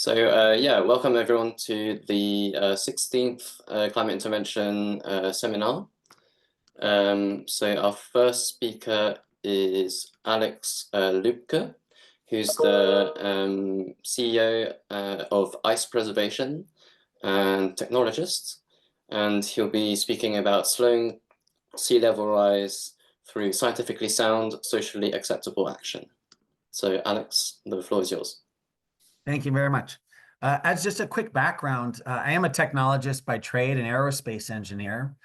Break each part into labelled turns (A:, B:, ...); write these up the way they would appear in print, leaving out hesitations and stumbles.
A: Yeah, welcome everyone to the 16th Climate Intervention seminar. Our first speaker is Alex Luebke, who's the CEO of Ice Preservation and technologist, and he'll be speaking about slowing sea level rise through scientifically sound, socially acceptable action. So Alex, the floor is yours.
B: Thank you very much. As just a quick background, I am a technologist by trade, an aerospace engineer,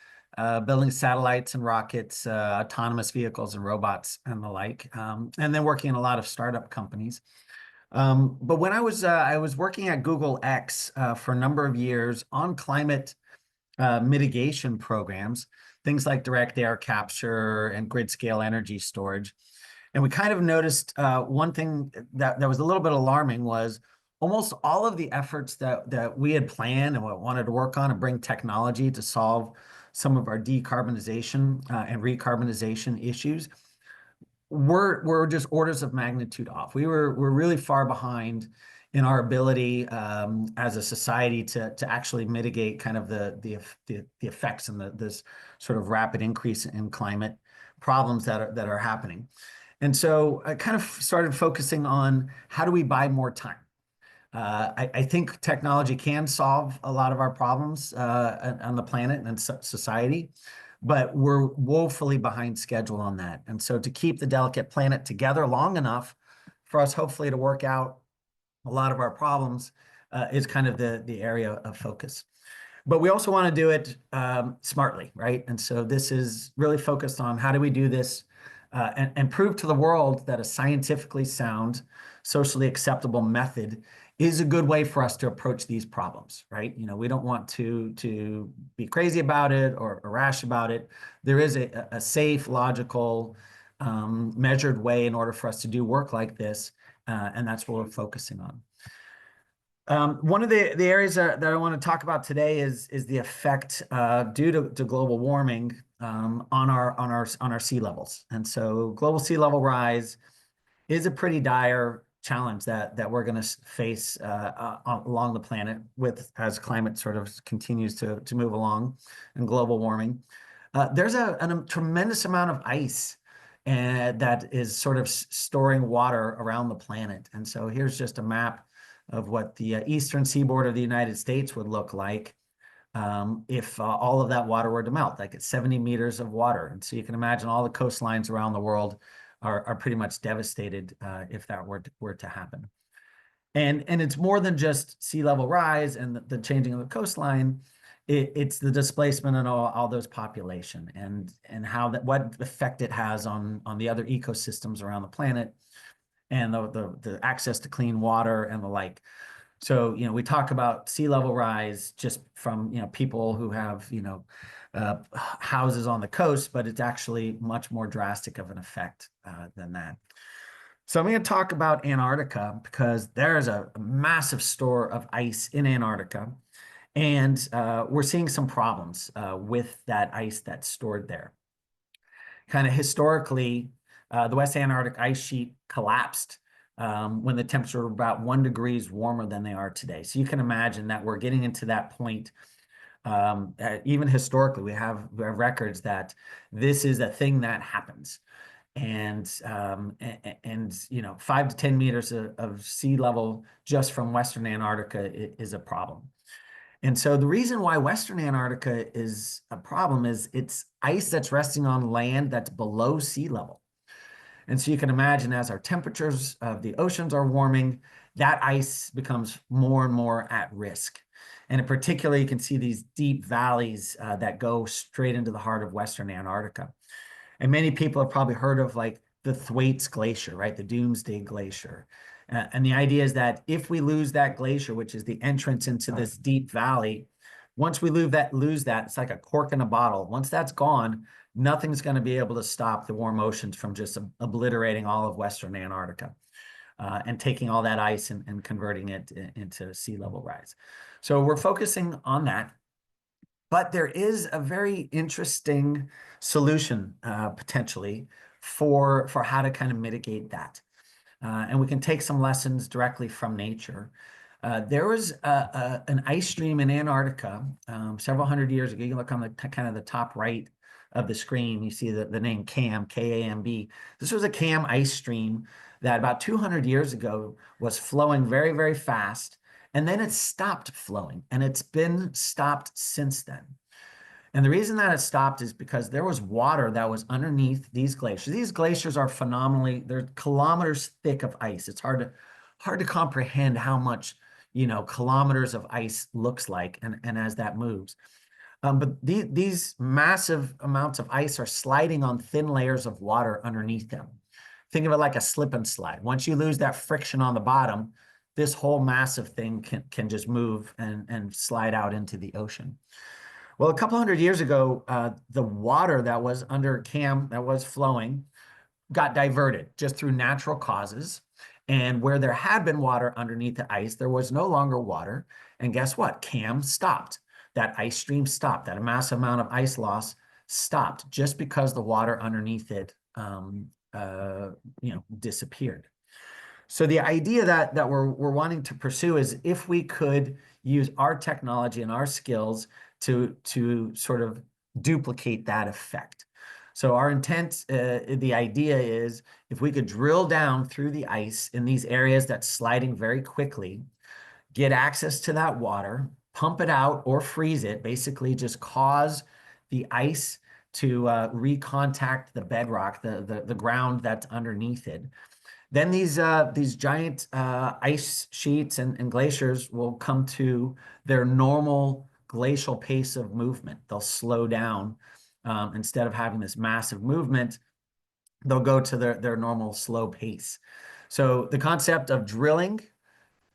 B: building satellites and rockets, autonomous vehicles and robots and the like, and then working in a lot of startup companies. But when I was working at Google X for a number of years on climate mitigation programs, things like direct air capture and grid scale energy storage. And we kind of noticed one thing that was a little bit alarming was almost all of the efforts that we had planned and wanted to work on and bring technology to solve some of our decarbonization and recarbonization issues were just orders of magnitude off. We're really far behind in our ability as a society to actually mitigate kind of the effects and this sort of rapid increase in climate problems that are happening. And so I kind of started focusing on how do we buy more time? I think technology can solve a lot of our problems on the planet and society, but we're woefully behind schedule on that. And so to keep the delicate planet together long enough for us hopefully to work out a lot of our problems is kind of the area of focus. But we also want to do it smartly, right? And so this is really focused on how do we do this and prove to the world that a scientifically sound, socially acceptable method is a good way for us to approach these problems, right? You know, we don't want to be crazy about it or rash about it. There is a safe, logical, measured way in order for us to do work like this, and that's what we're focusing on. One of the areas that I want to talk about today is the effect due to global warming on our sea levels. And so global sea level rise is a pretty dire challenge that we're going to face along the planet as climate sort of continues to move along and global warming. There's a tremendous amount of ice that is sort of storing water around the planet. And so here's just a map of what the eastern seaboard of the United States would look like if all of that water were to melt, like it's 70 meters of water. And so you can imagine all the coastlines around the world are pretty much devastated if that were to happen. And it's more than just sea level rise and the changing of the coastline. It's the displacement and all those population and what effect it has on the other ecosystems around the planet and the access to clean water and the like. So, you know, we talk about sea level rise just from, you know, people who have, you know, houses on the coast, but it's actually much more drastic of an effect than that. So I'm going to talk about Antarctica because there's a massive store of ice in Antarctica. And we're seeing some problems with that ice that's stored there. Kind of historically, the West Antarctic ice sheet collapsed when the temperature were about 1 degree warmer than they are today. So you can imagine that we're getting into that point. Even historically, we have records that this is a thing that happens. And you know, 5 to 10 meters of sea level just from Western Antarctica is a problem. And so the reason why Western Antarctica is a problem is it's ice that's resting on land that's below sea level. And so you can imagine as our temperatures of the oceans are warming, that ice becomes more and more at risk. And in particular, you can see these deep valleys that go straight into the heart of Western Antarctica. And many people have probably heard of like the Thwaites Glacier, right? The Doomsday Glacier. And the idea is that if we lose that glacier, which is the entrance into this deep valley, once we lose that, it's like a cork in a bottle. Once that's gone, nothing's going to be able to stop the warm oceans from just obliterating all of Western Antarctica and taking all that ice and converting it into sea level rise. So we're focusing on that. But there is a very interesting solution potentially for how to kind of mitigate that. And we can take some lessons directly from nature. There was an ice stream in Antarctica several hundred years ago. You can look on the kind of the top right of the screen. You see the name CAM, K-A-M-B. This was a CAM ice stream that about 200 years ago was flowing very, very fast. And then it stopped flowing, and it's been stopped since then. And the reason that it stopped is because there was water that was underneath these glaciers. These glaciers are phenomenally, they're kilometers thick of ice. It's hard to comprehend how much, kilometers of ice looks like and as that moves. But these massive amounts of ice are sliding on thin layers of water underneath them. Think of it like a slip and slide. Once you lose that friction on the bottom, this whole massive thing can just move and slide out into the ocean. Well, a couple hundred years ago, the water that was under CAM that was flowing got diverted just through natural causes. And where there had been water underneath the ice, there was no longer water. And guess what? CAM stopped. That ice stream stopped. That massive amount of ice loss stopped just because the water underneath it, disappeared. So the idea that we're wanting to pursue is if we could use our technology and our skills to sort of duplicate that effect. So our intent, the idea is if we could drill down through the ice in these areas that's sliding very quickly, get access to that water, pump it out or freeze it, basically just cause the ice to recontact the bedrock, the ground that's underneath it. Then these giant ice sheets and glaciers will come to their normal glacial pace of movement. They'll slow down. Instead of having this massive movement, they'll go to their normal slow pace. So the concept of drilling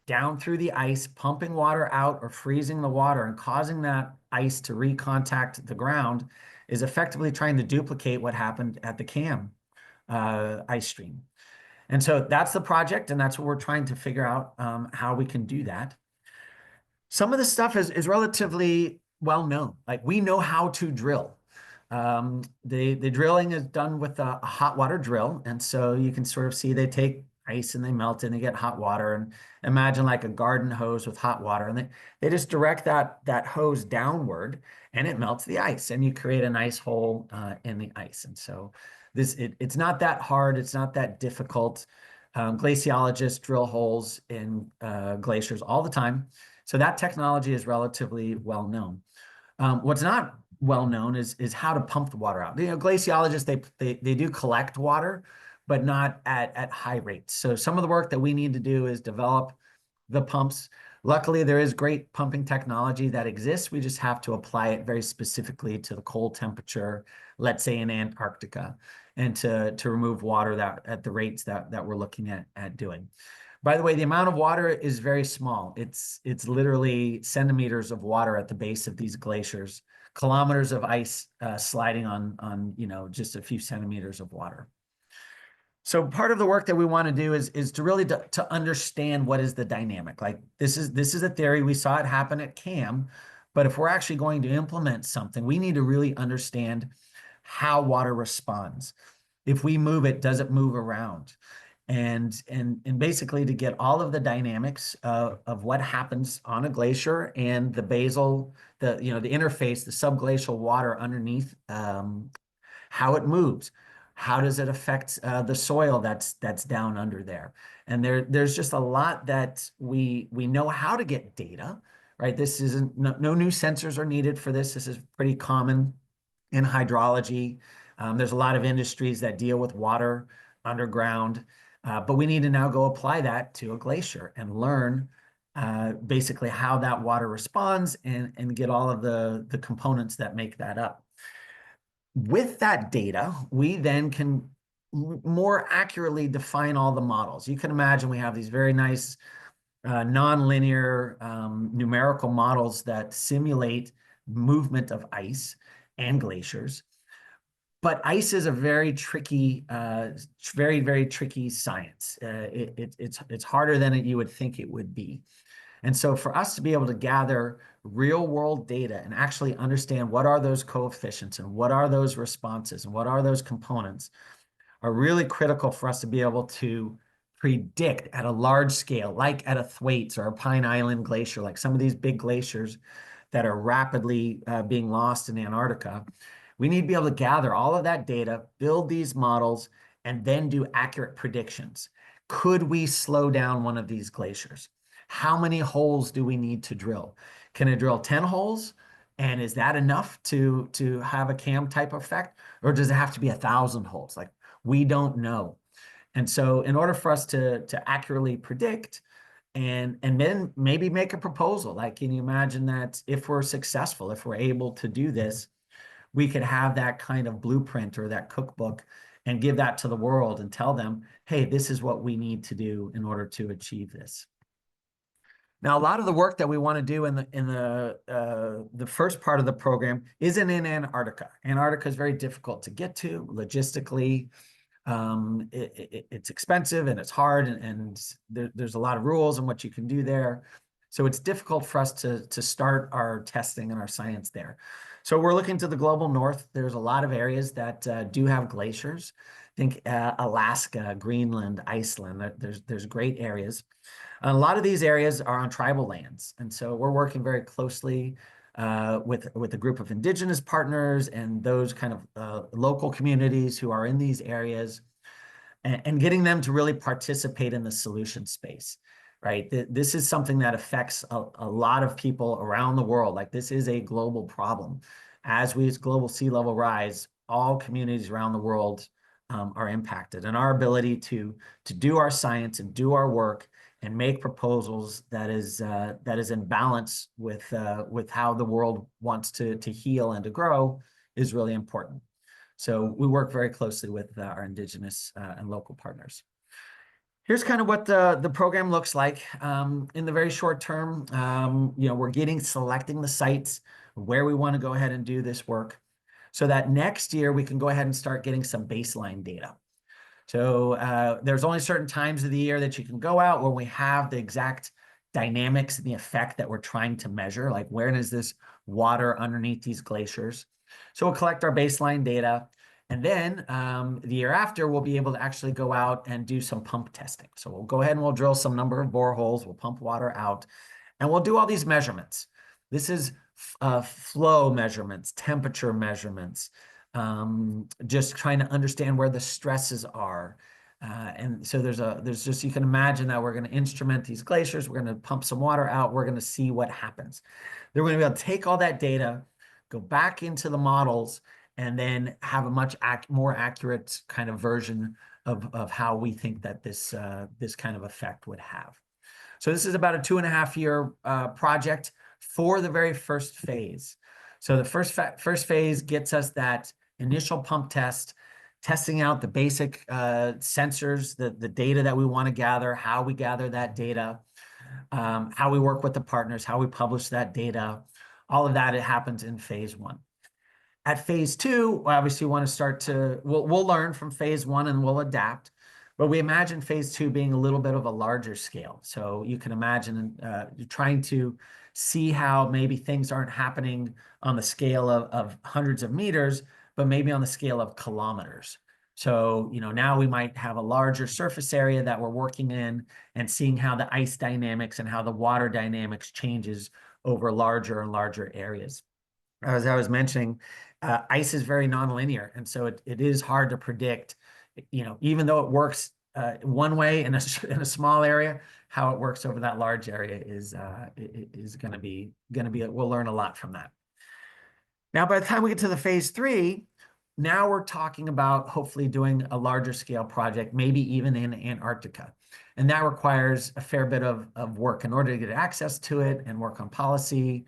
B: down through the ice, pumping water out or freezing the water and causing that ice to recontact the ground is effectively trying to duplicate what happened at the CAM ice stream. And so that's the project, and that's what we're trying to figure out how we can do that. Some of the stuff is relatively well known. Like we know how to drill. The drilling is done with a hot water drill. And so you can sort of see they take ice and they melt it and they get hot water. And imagine like a garden hose with hot water. And they just direct that hose downward and it melts the ice. And you create a nice hole in the ice. And so it's not that hard. It's not that difficult. Glaciologists drill holes in glaciers all the time. So that technology is relatively well known. What's not well known is how to pump the water out. Glaciologists, they do collect water, but not at high rates. So some of the work that we need to do is develop the pumps. Luckily, there is great pumping technology that exists. We just have to apply it very specifically to the cold temperature, let's say in Antarctica, and to remove water at the rates that we're looking at doing. By the way, the amount of water is very small. It's literally centimeters of water at the base of these glaciers, kilometers of ice sliding on just a few centimeters of water. So part of the work that we want to do is to really to understand what is the dynamic. Like this is a theory. We saw it happen at CAM, but if we're actually going to implement something, we need to really understand how water responds. If we move it, does it move around? And basically to get all of the dynamics of what happens on a glacier and the basal, the interface, the subglacial water underneath, how it moves. How does it affect the soil that's down under there? And there's just a lot that we know how to get data, right? This isn't no new sensors are needed for this. This is pretty common in hydrology. There's a lot of industries that deal with water underground, but we need to now go apply that to a glacier and learn basically how that water responds and get all of the components that make that up. With that data, we then can more accurately define all the models. You can imagine we have these very nice nonlinear numerical models that simulate movement of ice and glaciers. But ice is a very tricky, very tricky science. It's harder than you would think it would be. And so for us to be able to gather real world data and actually understand what are those coefficients and what are those responses and what are those components are really critical for us to be able to predict at a large scale, like at a Thwaites or a Pine Island Glacier, like some of these big glaciers that are rapidly being lost in Antarctica, we need to be able to gather all of that data, build these models, and then do accurate predictions. Could we slow down one of these glaciers? How many holes do we need to drill? Can I drill 10 holes? And is that enough to have a CAM type effect? Or does it have to be 1,000 holes? Like, we don't know. And so in order for us to accurately predict and then maybe make a proposal, like, can you imagine that if we're successful, if we're able to do this, we could have that kind of blueprint or that cookbook and give that to the world and tell them, hey, this is what we need to do in order to achieve this. Now, a lot of the work that we want to do in the first part of the program isn't in Antarctica. Antarctica is very difficult to get to logistically. It's expensive and it's hard, and there's a lot of rules on what you can do there. So it's difficult for us to start our testing and our science there. So we're looking to the global north. There's a lot of areas that do have glaciers. Think Alaska, Greenland, Iceland. There's great areas. And a lot of these areas are on tribal lands. And so we're working very closely with a group of indigenous partners and those kind of local communities who are in these areas and getting them to really participate in the solution space, right? This is something that affects a lot of people around the world. Like, this is a global problem. As global sea level rise, all communities around the world are impacted. And our ability to do our science and do our work and make proposals that is in balance with how the world wants to heal and to grow is really important. So we work very closely with our indigenous and local partners. Here's kind of what the program looks like in the very short term. We're selecting the sites where we want to go ahead and do this work, so that next year we can go ahead and start getting some baseline data. So there's only certain times of the year that you can go out when we have the exact dynamics and the effect that we're trying to measure, like where is this water underneath these glaciers. So we'll collect our baseline data. And then the year after, we'll be able to actually go out and do some pump testing. So we'll go ahead and we'll drill some number of boreholes, we'll pump water out, and we'll do all these measurements. This is flow measurements, temperature measurements, just trying to understand where the stresses are. And so you can imagine that we're going to instrument these glaciers, we're going to pump some water out, we're going to see what happens. They're going to be able to take all that data, go back into the models, and then have a much more accurate kind of version of how we think that this kind of effect would have. So this is about a 2.5-year project for the very first phase. So the first phase gets us that initial pump test, testing out the basic sensors, the data that we want to gather, how we gather that data, how we work with the partners, how we publish that data. All of that, it happens in phase 1. At phase 2, obviously we want to start we'll learn from phase 1 and we'll adapt, but we imagine phase 2 being a little bit of a larger scale. So you can imagine trying to see how maybe things aren't happening on the scale of hundreds of meters, but maybe on the scale of kilometers. So, now we might have a larger surface area that we're working in and seeing how the ice dynamics and how the water dynamics changes over larger and larger areas. As I was mentioning, ice is very nonlinear, and so it is hard to predict, even though it works one way in a small area, how it works over that large area is going to be we'll learn a lot from that. Now, by the time we get to the phase 3, now we're talking about hopefully doing a larger scale project, maybe even in Antarctica. And that requires a fair bit of work in order to get access to it and work on policy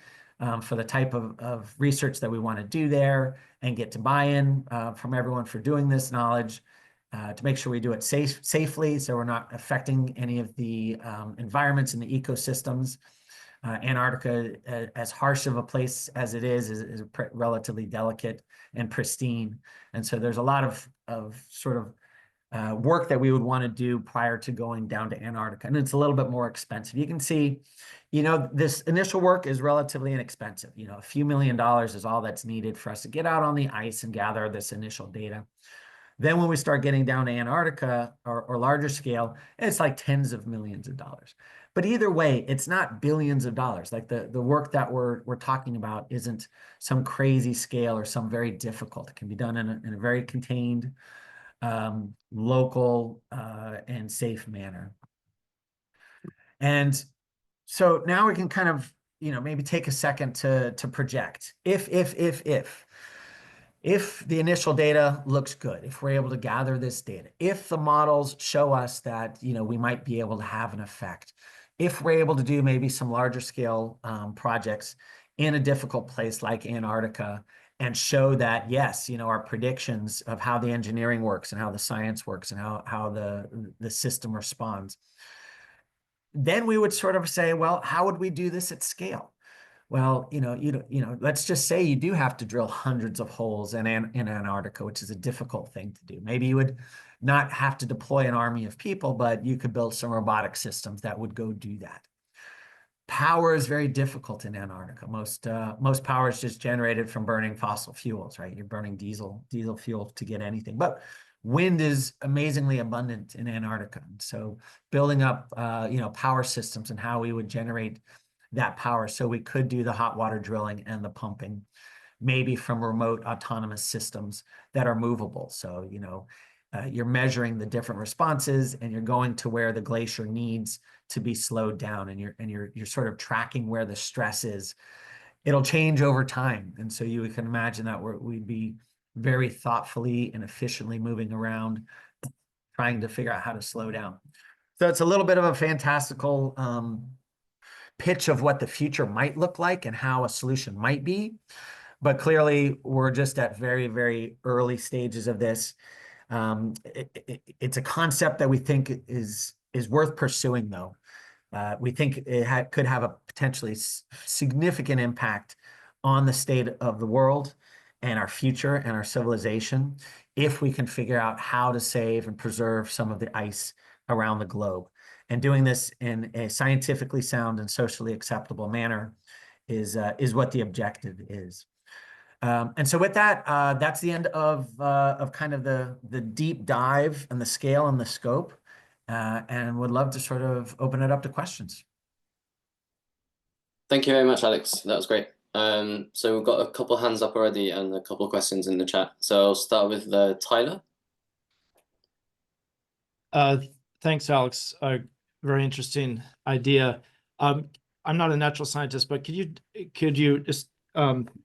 B: for the type of research that we want to do there and get to buy-in from everyone for doing this knowledge to make sure we do it safely so we're not affecting any of the environments and the ecosystems. Antarctica, as harsh of a place as it is relatively delicate and pristine. And so there's a lot of sort of work that we would want to do prior to going down to Antarctica. And it's a little bit more expensive. You can see, this initial work is relatively inexpensive. A few $1 million is all that's needed for us to get out on the ice and gather this initial data. Then when we start getting down to Antarctica or larger scale, it's like tens of millions of dollars. But either way, it's not billions of dollars. Like the work that we're talking about isn't some crazy scale or some very difficult. It can be done in a very contained, local, and safe manner. And so now we can kind of, maybe take a second to project. If the initial data looks good, if we're able to gather this data, if the models show us that, we might be able to have an effect, if we're able to do maybe some larger scale projects in a difficult place like Antarctica and show that, yes, our predictions of how the engineering works and how the science works and how the system responds, then we would sort of say, well, how would we do this at scale? Well, let's just say you do have to drill hundreds of holes in Antarctica, which is a difficult thing to do. Maybe you would not have to deploy an army of people, but you could build some robotic systems that would go do that. Power is very difficult in Antarctica. Most power is just generated from burning fossil fuels, right? You're burning diesel fuel to get anything. But wind is amazingly abundant in Antarctica. So building up, power systems and how we would generate that power so we could do the hot water drilling and the pumping, maybe from remote autonomous systems that are movable. So, you're measuring the different responses and you're going to where the glacier needs to be slowed down, and you're sort of tracking where the stress is. It'll change over time. And so you can imagine that we'd be very thoughtfully and efficiently moving around, trying to figure out how to slow down. So it's a little bit of a fantastical pitch of what the future might look like and how a solution might be. But clearly, we're just at very, very early stages of this. It's a concept that we think is worth pursuing, though. We think it could have a potentially significant impact on the state of the world and our future and our civilization if we can figure out how to save and preserve some of the ice around the globe. And doing this in a scientifically sound and socially acceptable manner is what the objective is. And so with that, that's the end of kind of the deep dive and the scale and the scope, and would love to sort of open it up to questions.
A: Thank you very much, Alex. That was great. So we've got a couple hands up already and a couple of questions in the chat. So I'll start with Tyler.
C: Thanks, Alex. Very interesting idea. I'm not a natural scientist, but could you just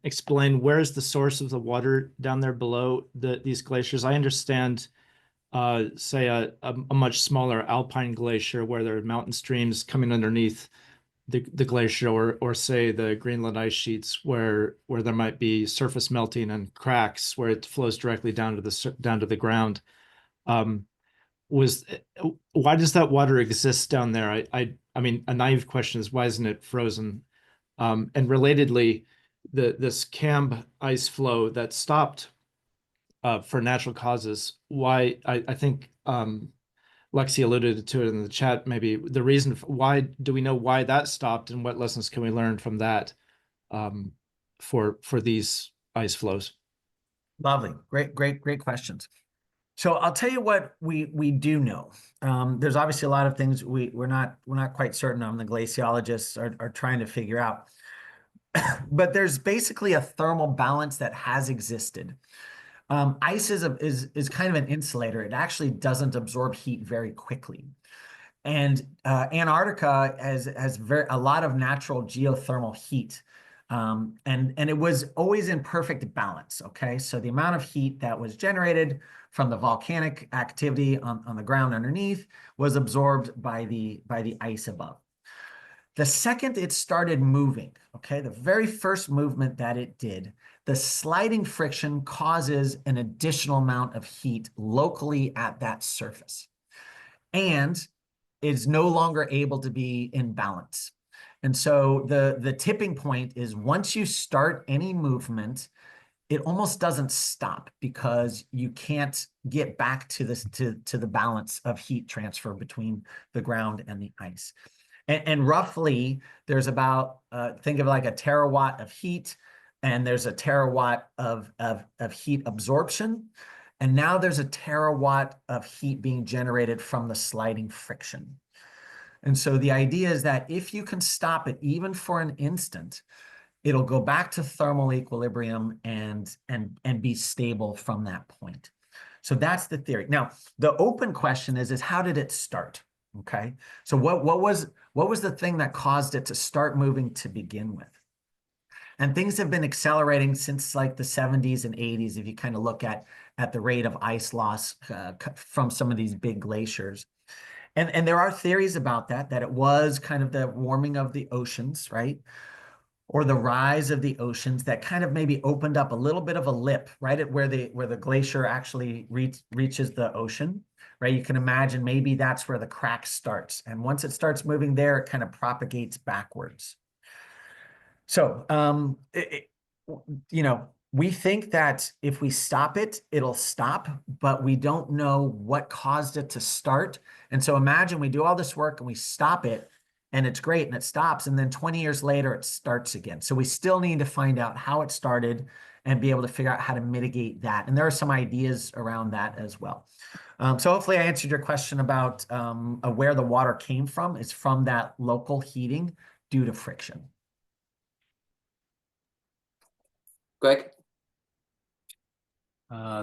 C: explain where is the source of the water down there below these glaciers? I understand, say a much smaller alpine glacier where there are mountain streams coming underneath the glacier, or say the Greenland ice sheets where there might be surface melting and cracks where it flows directly down to the ground. Why does that water exist down there? I mean, a naive question is, why isn't it frozen? And relatedly, this CAMB ice flow that stopped for natural causes, why, I think Lexi alluded to it in the chat, maybe the reason why, do we know why that stopped, and what lessons can we learn from that for these ice flows?
B: Lovely. Great questions. So I'll tell you what we do know. There's obviously a lot of things we're not quite certain on. The glaciologists are trying to figure out. But there's basically a thermal balance that has existed. Ice is kind of an insulator. It actually doesn't absorb heat very quickly. And Antarctica has a lot of natural geothermal heat. And it was always in perfect balance, okay? So the amount of heat that was generated from the volcanic activity on the ground underneath was absorbed by the ice above. The second it started moving, okay, the very first movement that it did, the sliding friction causes an additional amount of heat locally at that surface and is no longer able to be in balance. And so the tipping point is once you start any movement, it almost doesn't stop because you can't get back to the balance of heat transfer between the ground and the ice. And roughly, there's about, think of like a terawatt of heat, and there's a terawatt of heat absorption. And now there's a terawatt of heat being generated from the sliding friction. And so the idea is that if you can stop it even for an instant, it'll go back to thermal equilibrium and be stable from that point. So that's the theory. Now, the open question is how did it start? Okay. So what was the thing that caused it to start moving to begin with? And things have been accelerating since like the 70s and 80s, if you kind of look at the rate of ice loss from some of these big glaciers. And there are theories about that it was kind of the warming of the oceans, right? Or the rise of the oceans that kind of maybe opened up a little bit of a lip, right, at where the glacier actually reaches the ocean, right? You can imagine maybe that's where the crack starts. And once it starts moving there, it kind of propagates backwards. So, we think that if we stop it, it'll stop, but we don't know what caused it to start. And so imagine we do all this work and we stop it and it's great and it stops. And then 20 years later, it starts again. So we still need to find out how it started and be able to figure out how to mitigate that. And there are some ideas around that as well. So hopefully I answered your question about where the water came from. It's from that local heating due to friction.
A: Greg?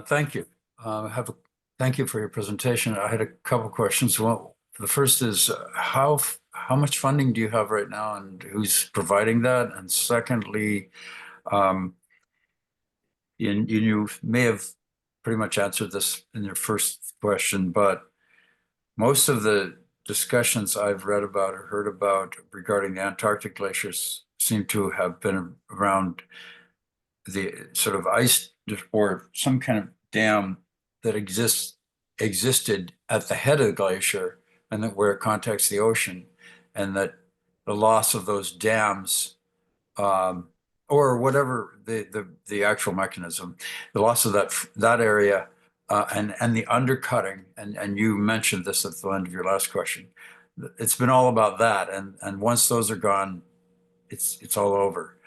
D: Thank you. Thank you for your presentation. I had a couple questions. Well, the first is how much funding do you have right now, and who's providing that? And secondly, you may have pretty much answered this in your first question, but most of the discussions I've read about or heard about regarding the Antarctic glaciers seem to have been around the sort of ice or some kind of dam that existed at the head of the glacier and that where it contacts the ocean, and that the loss of those dams or whatever the actual mechanism, the loss of that area and the undercutting, and you mentioned this at the end of your last question. It's been all about that, and once those are gone, it's all over.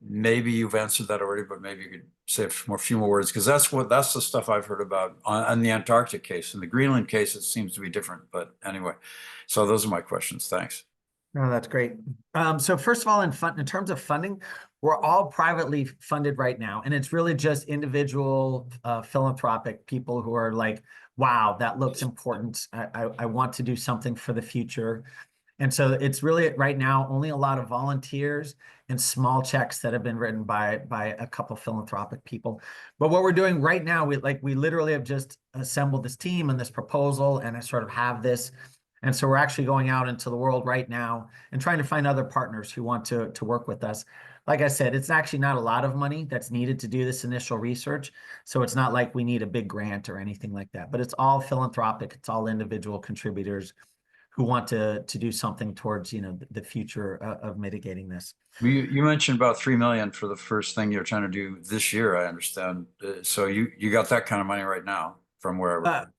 D: Maybe you've answered that already, but maybe you could say a few more words, because that's the stuff I've heard about on the Antarctic case. In the Greenland case, it seems to be different, but anyway. So those are my questions. Thanks.
B: No, that's great. So first of all, in terms of funding, we're all privately funded right now, and it's really just individual philanthropic people who are like, wow, that looks important. I want to do something for the future. And so it's really right now only a lot of volunteers and small checks that have been written by a couple philanthropic people. But what we're doing right now, we literally have just assembled this team and this proposal, and I sort of have this. And so we're actually going out into the world right now and trying to find other partners who want to work with us. Like I said, it's actually not a lot of money that's needed to do this initial research. So it's not like we need a big grant or anything like that, but it's all philanthropic. It's all individual contributors who want to do something towards, the future of mitigating this.
D: You mentioned about 3 million for the first thing you're trying to do this year, I understand. So you got that kind of money right now from wherever.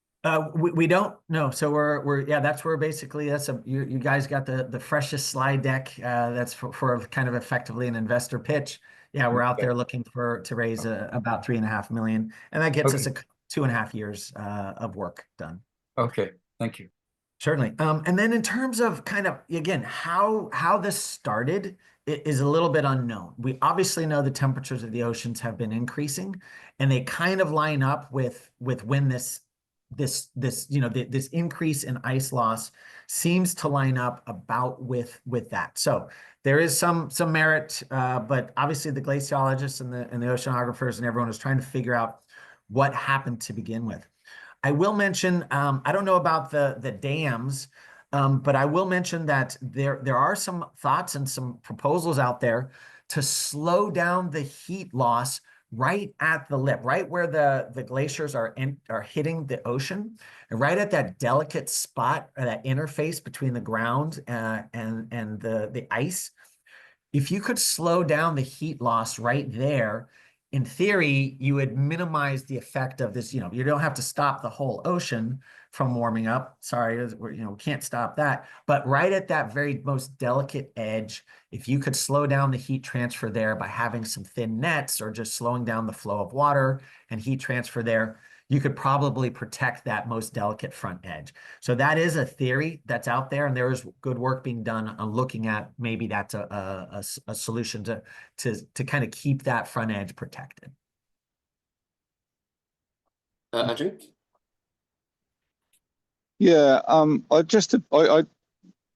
B: We don't know. So we're that's where basically you guys got the freshest slide deck. That's for kind of effectively an investor pitch. Yeah, we're out there looking to raise about 3.5 million, and that gets us 2.5 years of work done.
D: Okay, thank you.
B: Certainly. And then in terms of kind of, again, how this started is a little bit unknown. We obviously know the temperatures of the oceans have been increasing, and they kind of line up with when this increase in ice loss seems to line up about with that. So there is some merit, but obviously the glaciologists and the oceanographers and everyone is trying to figure out what happened to begin with. I will mention, I don't know about the dams, but I will mention that there are some thoughts and some proposals out there to slow down the heat loss right at the lip, right where the glaciers are hitting the ocean, and right at that delicate spot, or that interface between the ground and the ice. If you could slow down the heat loss right there, in theory, you would minimize the effect of this. You don't have to stop the whole ocean from warming up. Sorry, we can't stop that. But right at that very most delicate edge, if you could slow down the heat transfer there by having some thin nets or just slowing down the flow of water and heat transfer there, you could probably protect that most delicate front edge. So that is a theory that's out there, and there is good work being done on looking at maybe that's a solution to kind of keep that front edge protected.
A: Andrew?
E: Yeah, I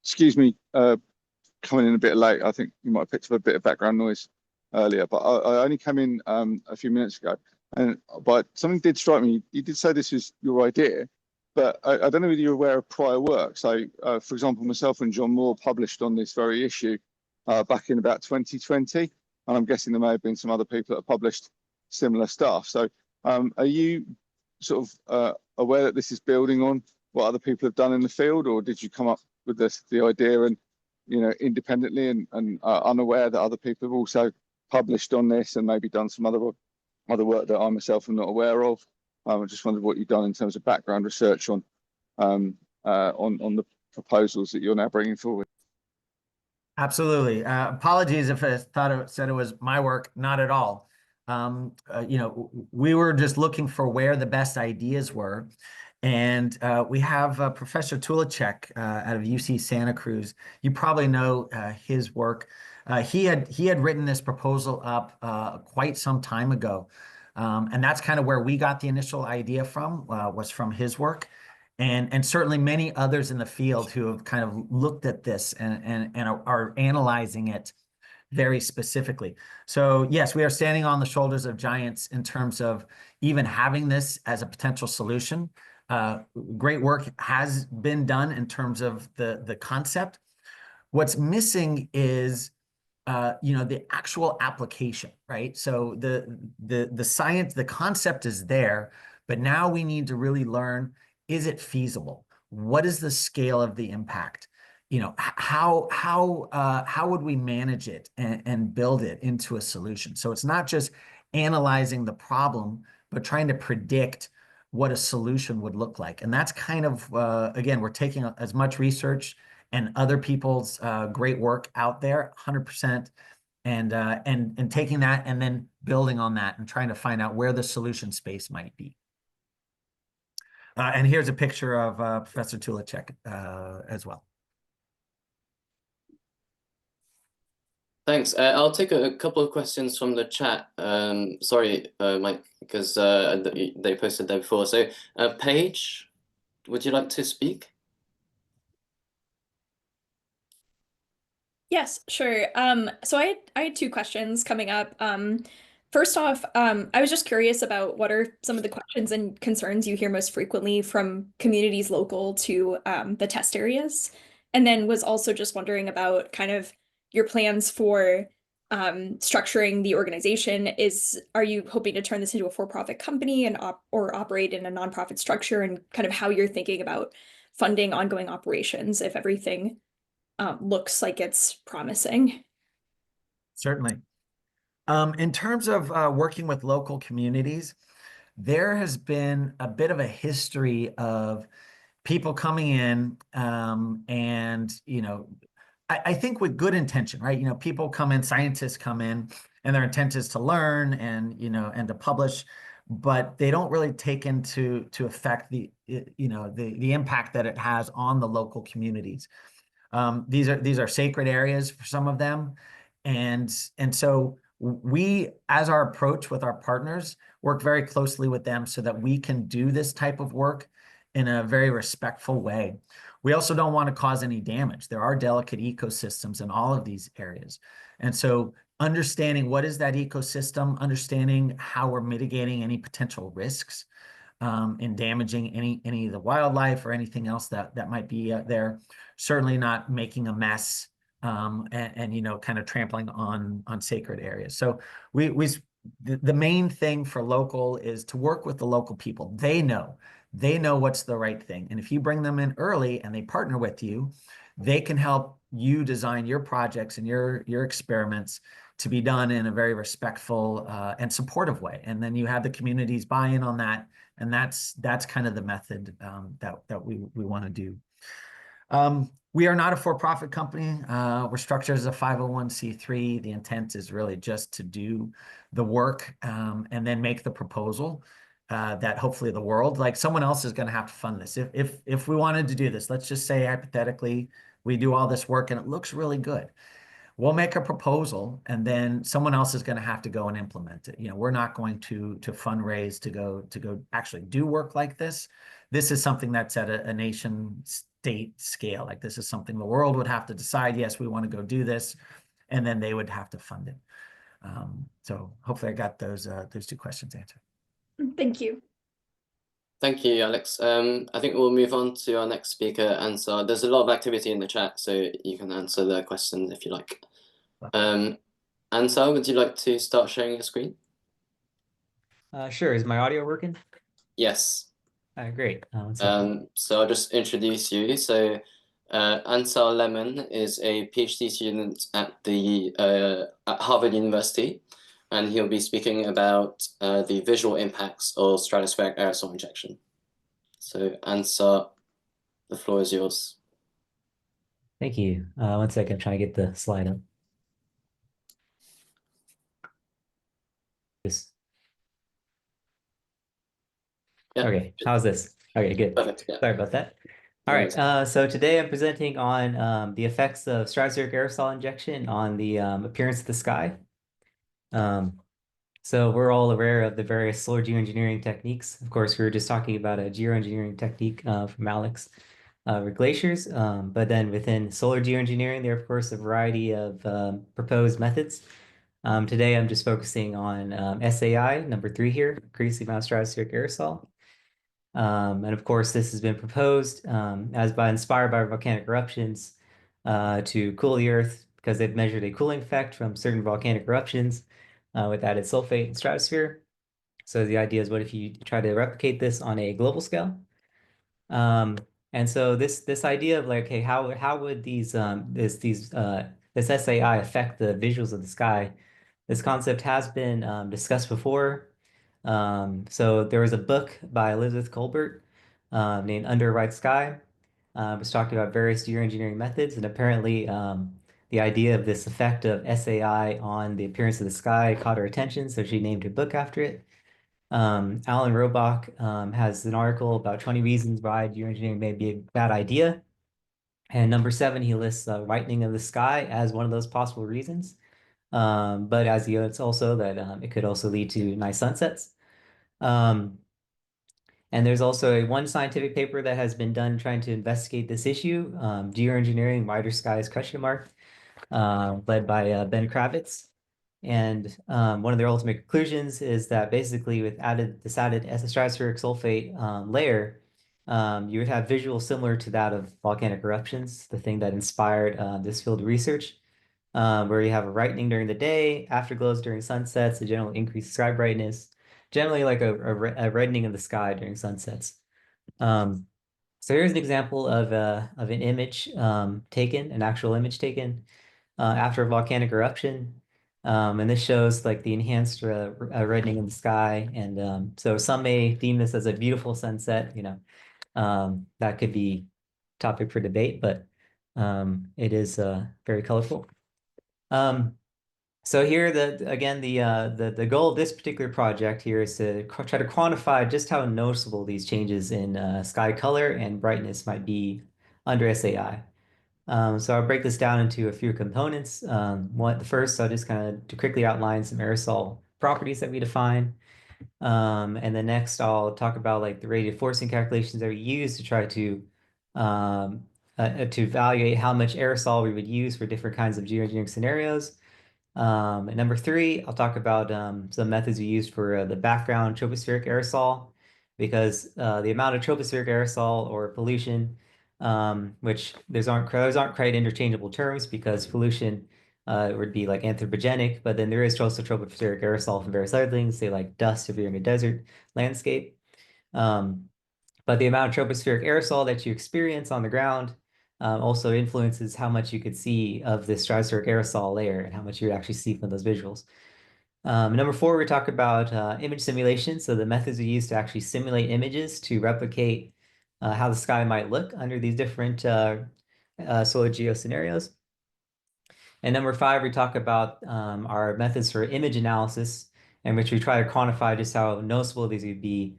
E: excuse me, coming in a bit late. I think you might have picked up a bit of background noise earlier, but I only came in a few minutes ago. But something did strike me. You did say this was your idea, but I don't know whether you're aware of prior work. So, for example, myself and John Moore published on this very issue back in about 2020, and I'm guessing there may have been some other people that have published similar stuff. So, are you sort of aware that this is building on what other people have done in the field, or did you come up with the idea and independently and unaware that other people have also published on this and maybe done some other work that I myself am not aware of? I just wondered what you've done in terms of background research on the proposals that you're now bringing forward.
B: Absolutely. Apologies if I said it was my work. Not at all. We were just looking for where the best ideas were. And we have Professor Tulacek out of UC Santa Cruz. You probably know his work. He had written this proposal up quite some time ago. And that's kind of where we got the initial idea from, was from his work. And certainly many others in the field who have kind of looked at this and are analyzing it very specifically. So yes, we are standing on the shoulders of giants in terms of even having this as a potential solution. Great work has been done in terms of the concept. What's missing is the actual application, right? So the science, the concept is there, but now we need to really learn, is it feasible? What is the scale of the impact? How would we manage it and build it into a solution? So it's not just analyzing the problem, but trying to predict what a solution would look like. And that's kind of, again, we're taking as much research and other people's great work out there, 100%, and taking that and then building on that and trying to find out where the solution space might be. And here's a picture of Professor Tulacek as well.
A: Thanks. I'll take a couple of questions from the chat. Sorry, Mike, because they posted there before. So, Paige, would you like to speak?
F: Yes, sure. So I had two questions coming up. First off, I was just curious about what are some of the questions and concerns you hear most frequently from communities local to the test areas, and then was also just wondering about kind of your plans for structuring the organization. Are you hoping to turn this into a for-profit company or operate in a nonprofit structure, and kind of how you're thinking about funding ongoing operations if everything looks like it's promising?
B: Certainly. In terms of working with local communities, there has been a bit of a history of people coming in and, I think with good intention, right? People come in, scientists come in, and their intent is to learn and, and to publish, but they don't really take into effect the impact that it has on the local communities. These are sacred areas for some of them. And so we, as our approach with our partners, work very closely with them so that we can do this type of work in a very respectful way. We also don't want to cause any damage. There are delicate ecosystems in all of these areas. And so understanding what is that ecosystem, understanding how we're mitigating any potential risks in damaging any of the wildlife or anything else that might be there, certainly not making a mess and kind of trampling on sacred areas. So the main thing for local is to work with the local people. They know what's the right thing. And if you bring them in early and they partner with you, they can help you design your projects and your experiments to be done in a very respectful and supportive way. And then you have the communities buy in on that. And that's kind of the method that we want to do. We are not a for-profit company. We're structured as a 501c3. The intent is really just to do the work and then make the proposal that hopefully the world, like someone else is going to have to fund this. If we wanted to do this, let's just say hypothetically, we do all this work and it looks really good. We'll make a proposal and then someone else is going to have to go and implement it. You know, we're not going to fundraise to go actually do work like this. This is something that's at a nation state scale. Like this is something the world would have to decide, yes, we want to go do this, and then they would have to fund it. So hopefully I got those two questions answered.
F: Thank you.
A: Thank you, Alex. I think we'll move on to our next speaker, Ansar. There's a lot of activity in the chat, so you can answer the questions if you like. Ansar, would you like to start sharing your screen?
G: Sure. Is my audio working?
A: Yes.
G: Great.
A: So I'll just introduce you. So Ansar Lemon is a PhD student at at Harvard University, and he'll be speaking about the visual impacts of stratospheric aerosol injection. So Ansar, the floor is yours.
G: Thank you. 1 second, I'm trying to get the slide up. This.
A: Yeah.
G: Okay, how's this? Okay, good.
A: Perfect. Yeah.
G: Sorry about that. All right, so today I'm presenting on the effects of stratospheric aerosol injection on the appearance of the sky. So we're all aware of the various solar geoengineering techniques. Of course, we were just talking about a geoengineering technique from Alex with glaciers. But then within solar geoengineering, there are, of course, a variety of proposed methods. Today, I'm just focusing on SAI, number 3 here, increase the amount of stratospheric aerosol. And of course, this has been proposed inspired by volcanic eruptions to cool the Earth because they've measured a cooling effect from certain volcanic eruptions with added sulfate in stratosphere. So the idea is, what if you try to replicate this on a global scale? And so this idea of like, hey, how would this SAI affect the visuals of the sky? This concept has been discussed before. So there was a book by Elizabeth Colbert named Under a Bright Sky. It was talking about various geoengineering methods, and apparently the idea of this effect of SAI on the appearance of the sky caught her attention, so she named her book after it. Alan Robach has an article about 20 reasons why geoengineering may be a bad idea. And number 7, he lists whitening of the sky as one of those possible reasons. But as he notes also that it could also lead to nice sunsets. And there's also one scientific paper that has been done trying to investigate this issue, Geoengineering Wider Skies ? Led by Ben Kravitz. And one of their ultimate conclusions is that basically with this added stratospheric sulfate layer, you would have visuals similar to that of volcanic eruptions, the thing that inspired this field of research, where you have a brightening during the day, afterglows during sunsets, a general increased sky brightness, generally like a reddening of the sky during sunsets. So here's an example of an image taken, an actual image taken after a volcanic eruption. And this shows like the enhanced reddening in the sky. And so some may deem this as a beautiful sunset, you know, that could be topic for debate, but it is very colorful. So here, again, the goal of this particular project here is to try to quantify just how noticeable these changes in sky color and brightness might be under SAI. So I'll break this down into a few components. First, I'll just kind of quickly outline some aerosol properties that we define. And then next, I'll talk about like the radiative forcing calculations that we use to try to evaluate how much aerosol we would use for different kinds of geoengineering scenarios. And number 3, I'll talk about some methods we used for the background tropospheric aerosol, because the amount of tropospheric aerosol or pollution, which those aren't quite interchangeable terms, because pollution would be like anthropogenic, but then there is also tropospheric aerosol from various other things, say like dust if you're in a desert landscape. But the amount of tropospheric aerosol that you experience on the ground also influences how much you could see of the stratospheric aerosol layer and how much you actually see from those visuals. Number 4, we talk about image simulation. So the methods we use to actually simulate images to replicate how the sky might look under these different solar geo scenarios. And number 5, we talk about our methods for image analysis, in which we try to quantify just how noticeable these would be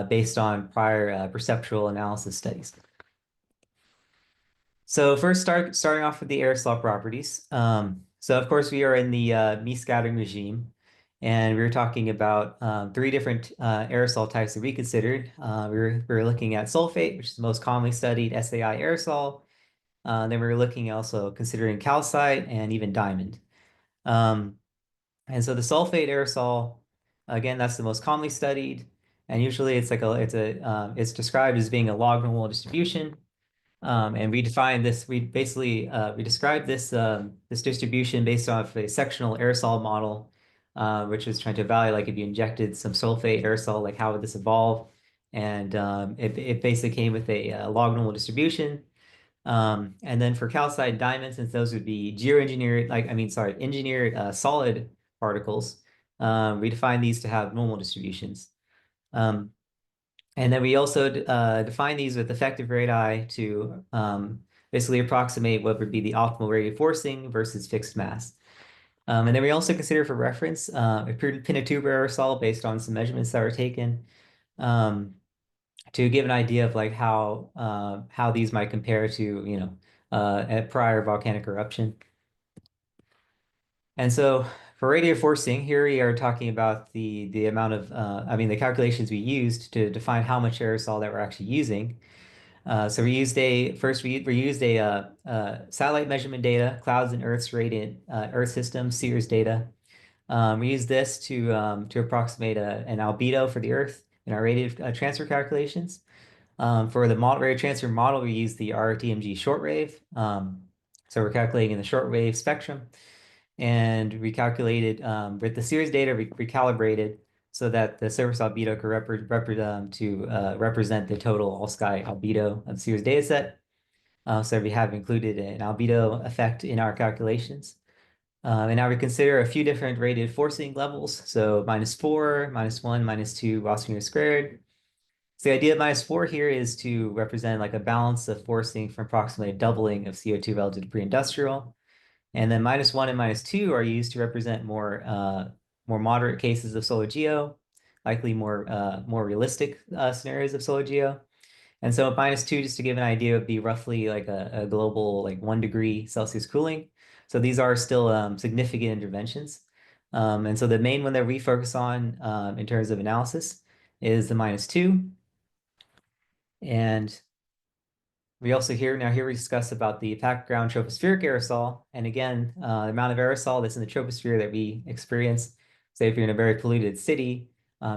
G: based on prior perceptual analysis studies. So first, starting off with the aerosol properties. So of course, we are in the Mies scattering regime, and we were talking about 3 different aerosol types that we considered. We were looking at sulfate, which is the most commonly studied SAI aerosol. Then we were looking also considering calcite and even diamond. And so the sulfate aerosol, again, that's the most commonly studied, and usually it's like it's described as being a log normal distribution. And we define this. We basically we describe this this distribution based off a sectional aerosol model, which is trying to evaluate like if you injected some sulfate aerosol, like how would this evolve? And it basically came with a log normal distribution. And then for calcite and diamond, since those would be geoengineered, engineered solid particles, we define these to have normal distributions. And then we also define these with effective radii to basically approximate what would be the optimal radiative forcing versus fixed mass. And then we also consider for reference a Pinatubo aerosol based on some measurements that were taken to give an idea of like how these might compare to a prior volcanic eruption. And so for radiative forcing, here we are talking about the amount of the calculations we used to define how much aerosol that we're actually using. So we used a satellite measurement data, clouds and Earth's radiant Earth system, Sears data. We used this to approximate an albedo for the Earth in our radiative transfer calculations. For the radiative transfer model, we used the RTMG shortwave. So we're calculating in the shortwave spectrum. And we calculated with the series data recalibrated so that the surface albedo could represent the total all sky albedo of the series data set. So we have included an albedo effect in our calculations. And now we consider a few different radiative forcing levels. So -4, -1, -2 Gaussian unit squared. So the idea of -4 here is to represent like a balance of forcing from approximately a doubling of CO2 relative to pre-industrial. And then -1 and -2 are used to represent more moderate cases of solar geo, likely more realistic scenarios of solar geo. And so -2, just to give an idea, would be roughly like a global like 1 degree Celsius cooling. So these are still significant interventions. And so the main one that we focus on in terms of analysis is the -2. And we also here we discuss about the background tropospheric aerosol. And again, the amount of aerosol that's in the troposphere that we experience, say if you're in a very polluted city,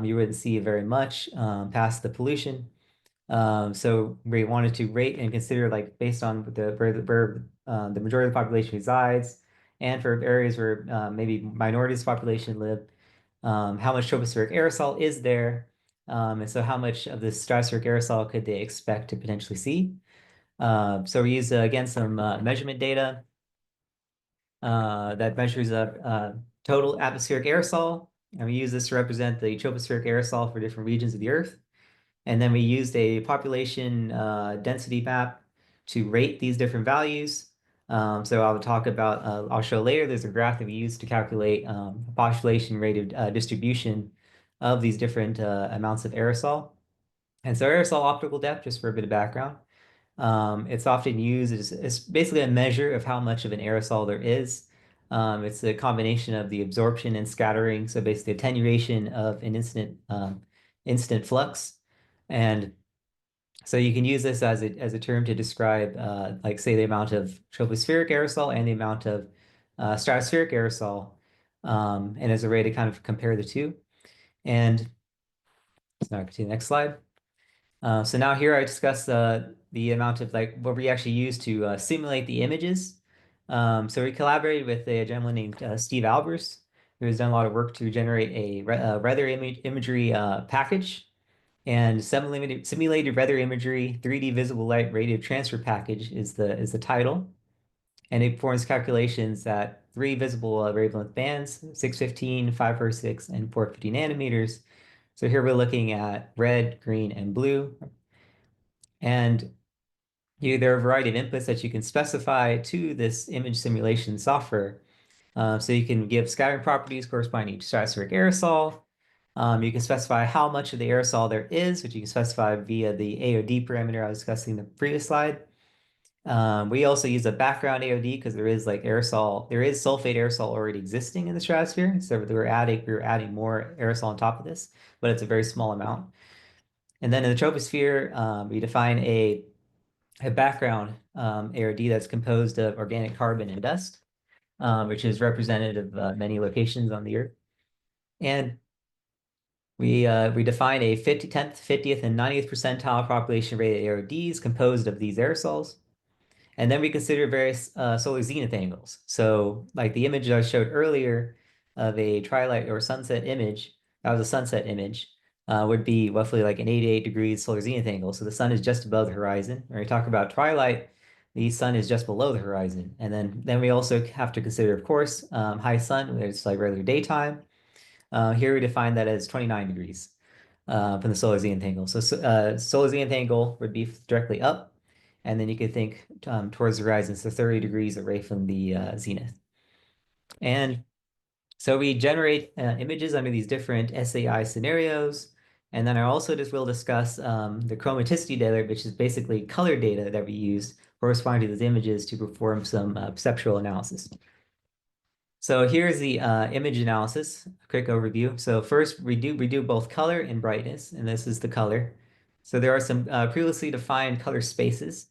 G: you wouldn't see very much past the pollution. So we wanted to rate and consider like based on where the majority of the population resides, and for areas where maybe minorities of the population live, how much tropospheric aerosol is there, and so how much of this stratospheric aerosol could they expect to potentially see. So we use again some measurement data that measures total atmospheric aerosol, and we use this to represent the tropospheric aerosol for different regions of the Earth. And then we used a population density map to rate these different values. So I'll show later, there's a graph that we use to calculate population rate of distribution of these different amounts of aerosol. And so aerosol optical depth, just for a bit of background, it's often used as basically a measure of how much of an aerosol there is. It's a combination of the absorption and scattering, so basically attenuation of an instant flux. And so you can use this as a term to describe, like say the amount of tropospheric aerosol and the amount of stratospheric aerosol, and as a way to kind of compare the two. And so now to the next slide. So now here I discuss the amount of like what we actually use to simulate the images. So we collaborated with a gentleman named Steve Albers, who has done a lot of work to generate a weather imagery package. And simulated weather imagery, 3D visible light radio transfer package is the title. And it performs calculations at 3 visible wavelength bands, 615, 546, and 450 nanometers. So here we're looking at red, green, and blue. And there are a variety of inputs that you can specify to this image simulation software. So you can give scattering properties corresponding to stratospheric aerosol. You can specify how much of the aerosol there is, which you can specify via the AOD parameter I was discussing in the previous slide. We also use a background AOD because there is sulfate aerosol already existing in the stratosphere. So we're adding more aerosol on top of this, but it's a very small amount. And then in the troposphere, we define a background AOD that's composed of organic carbon and dust, which is representative of many locations on the Earth. And we define a 10th, 50th, and 90th percentile population rate AODs composed of these aerosols. And then we consider various solar zenith angles. So like the image I showed earlier of a twilight or sunset image, that was a sunset image, would be roughly like an 88 degrees solar zenith angle. So the sun is just above the horizon. When we talk about twilight, the sun is just below the horizon. And then we also have to consider, of course, high sun, where it's like regular daytime. Here we define that as 29 degrees from the solar zenith angle. So solar zenith angle would be directly up. And then you could think towards the horizon, so 30 degrees away from the zenith. And so we generate images under these different SAI scenarios. And then I also will discuss the chromaticity data, which is basically color data that we use corresponding to these images to perform some perceptual analysis. So here's the image analysis, a quick overview. So first we do both color and brightness, and this is the color. So there are some previously defined color spaces.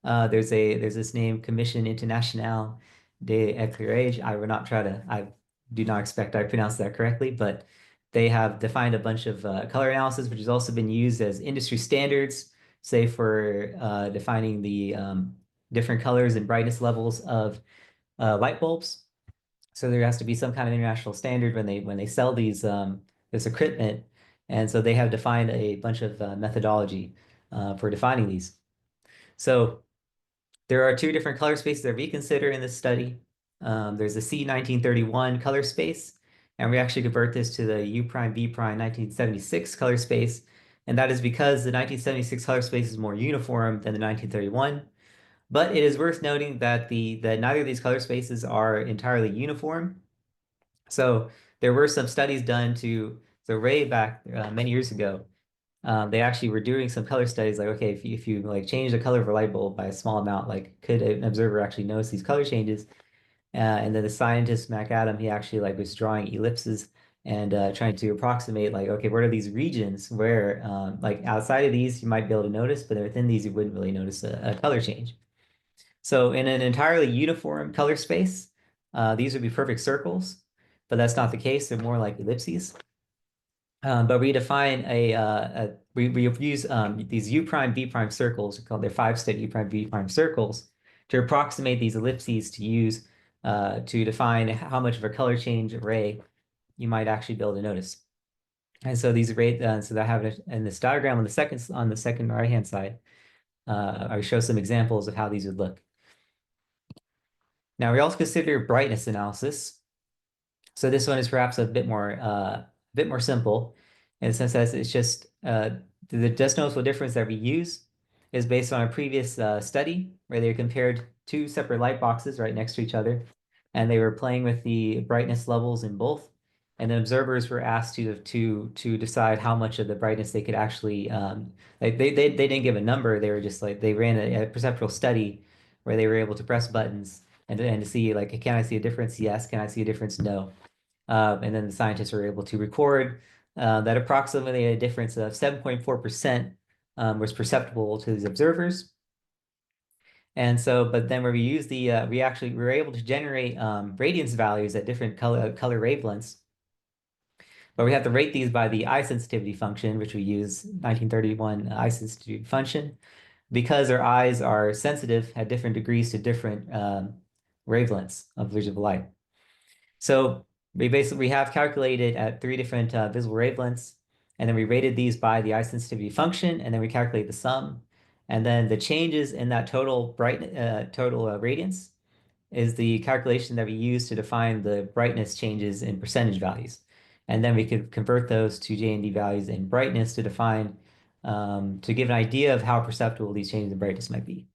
G: There's this name, Commission Internationale de Éclairage. I do not expect I pronounced that correctly, but they have defined a bunch of color analysis, which has also been used as industry standards, say for defining the different colors and brightness levels of light bulbs. So there has to be some kind of international standard when they sell this equipment, and so they have defined a bunch of methodology for defining these. So there are 2 different color spaces that we consider in this study. There's the C1931 color space, and we actually convert this to the U prime B prime 1976 color space, and that is because the 1976 color space is more uniform than the 1931. But it is worth noting that neither of these color spaces are entirely uniform. So there were some studies done way back many years ago. They actually were doing some color studies, like, okay, if you like change the color of a light bulb by a small amount, like could an observer actually notice these color changes? And then the scientist McAdam, he actually like was drawing ellipses and trying to approximate like, okay, what are these regions where like outside of these you might be able to notice, but within these you wouldn't really notice a color change. So in an entirely uniform color space, these would be perfect circles, but that's not the case. They're more like ellipses. But we define we use these U prime B prime circles, called their 5-step U prime B prime circles, to approximate these ellipses to use to define how much of a color change array you might actually be able to notice. And so these arrays, so that I have it in this diagram on the second right hand side. I show some examples of how these would look. Now we also consider brightness analysis. So this one is perhaps a bit more simple in the sense that it's just the just noticeable difference that we use is based on a previous study where they compared 2 separate light boxes right next to each other, and they were playing with the brightness levels in both, and the observers were asked to decide how much of the brightness they could actually like they didn't give a number. They were just like they ran a perceptual study where they were able to press buttons and to see like, can I see a difference? Yes. Can I see a difference? No. And then the scientists were able to record that approximately a difference of 7.4% was perceptible to these observers. And so, but then where we use we were able to generate radiance values at different color wavelengths. But we have to rate these by the eye sensitivity function, which we use 1931 eye sensitivity function, because our eyes are sensitive at different degrees to different wavelengths of visible light. So we have calculated at 3 different visible wavelengths, And then we rated these by the eye sensitivity function, and then we calculate the sum. And then the changes in that total radiance is the calculation that we use to define the brightness changes in percentage values. And then we could convert those to J&D values in brightness to define, to give an idea of how perceptible these changes in brightness might be.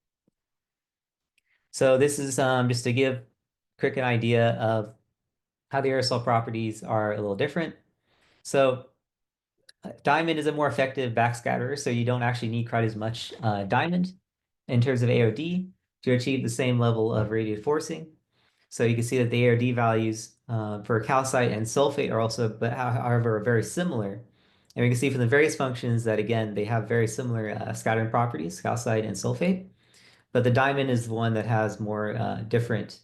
G: So this is just to give quick an idea of how the aerosol properties are a little different. So diamond is a more effective backscatterer, so you don't actually need quite as much diamond in terms of AOD to achieve the same level of radiative forcing. So you can see that the AOD values for calcite and sulfate are also, but however, are very similar. And we can see from the various functions that, again, they have very similar scattering properties, calcite and sulfate. But the diamond is the one that has more different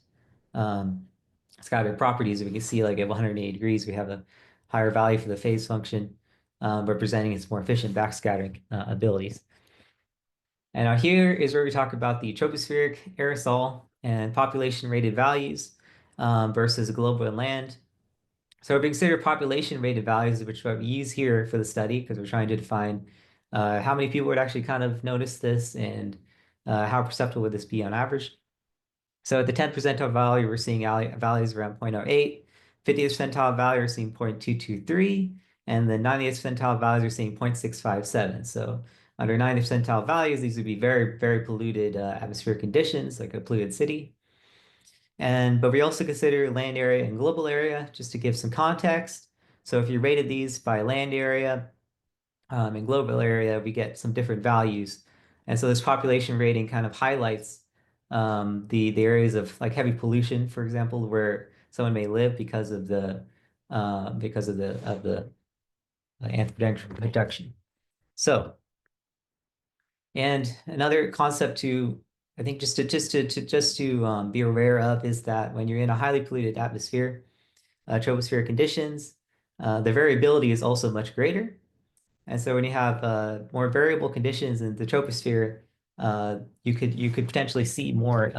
G: scattering properties. We can see like at 180 degrees, we have a higher value for the phase function, representing its more efficient backscattering abilities. And now here is where we talk about the tropospheric aerosol and population rated values versus global and land. So we consider population rated values, which what we use here for the study, because we're trying to define how many people would actually kind of notice this and how perceptible would this be on average. So at the 10th percentile value, we're seeing values around 0.08, 50th percentile value, we're seeing 0.223, and the 90th percentile values, we're seeing 0.657. So under 90th percentile values, these would be very, very polluted atmospheric conditions, like a polluted city. But we also consider land area and global area, just to give some context. So if you rated these by land area and global area, we get some different values. And so this population rating kind of highlights the areas of like heavy pollution, for example, where someone may live because of the anthropogenic production. So, and another concept to I think just to be aware of is that when you're in a highly polluted atmosphere, tropospheric conditions, the variability is also much greater. And so when you have more variable conditions in the troposphere, you could potentially see more.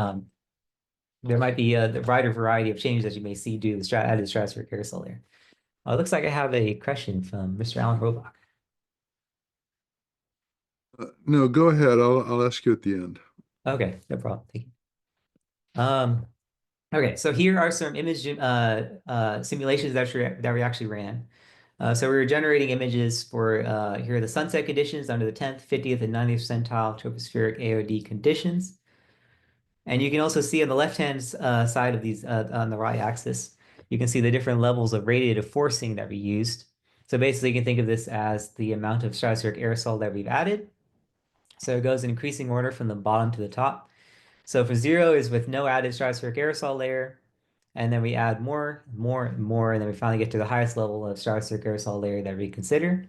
G: There might be a wider variety of changes that you may see due to the added stratospheric aerosol layer. It looks like I have a question from Mr. Alan Robach.
H: No, go ahead. I'll ask you at the end.
G: Okay, no problem. Thank you. Okay, so here are some image simulations that we actually ran. So we were generating images for here are the sunset conditions under the 10th, 50th, and 90th percentile tropospheric AOD conditions. And you can also see on the left-hand side of these on the y-axis, you can see the different levels of radiative forcing that we used. So basically, you can think of this as the amount of stratospheric aerosol that we've added. So it goes in increasing order from the bottom to the top. So for 0 is with no added stratospheric aerosol layer, and then we add more, and then we finally get to the highest level of stratospheric aerosol layer that we consider.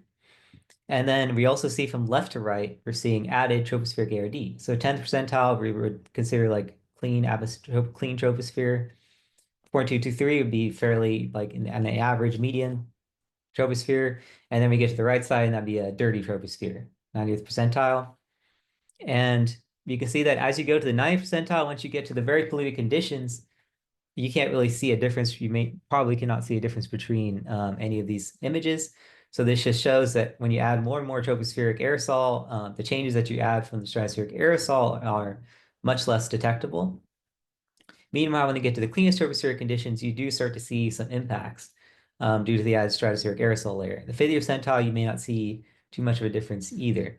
G: And then we also see from left to right, we're seeing added tropospheric AOD. So 10th percentile, we would consider like clean troposphere. 0.223 would be fairly like an average median troposphere. And then we get to the right side, and that'd be a dirty troposphere, 90th percentile. And you can see that as you go to the 90th percentile, once you get to the very polluted conditions, you can't really see a difference. You probably cannot see a difference between any of these images. So this just shows that when you add more and more tropospheric aerosol, the changes that you add from the stratospheric aerosol are much less detectable. Meanwhile, when you get to the cleanest tropospheric conditions, you do start to see some impacts due to the added stratospheric aerosol layer. The 50th percentile, you may not see too much of a difference either.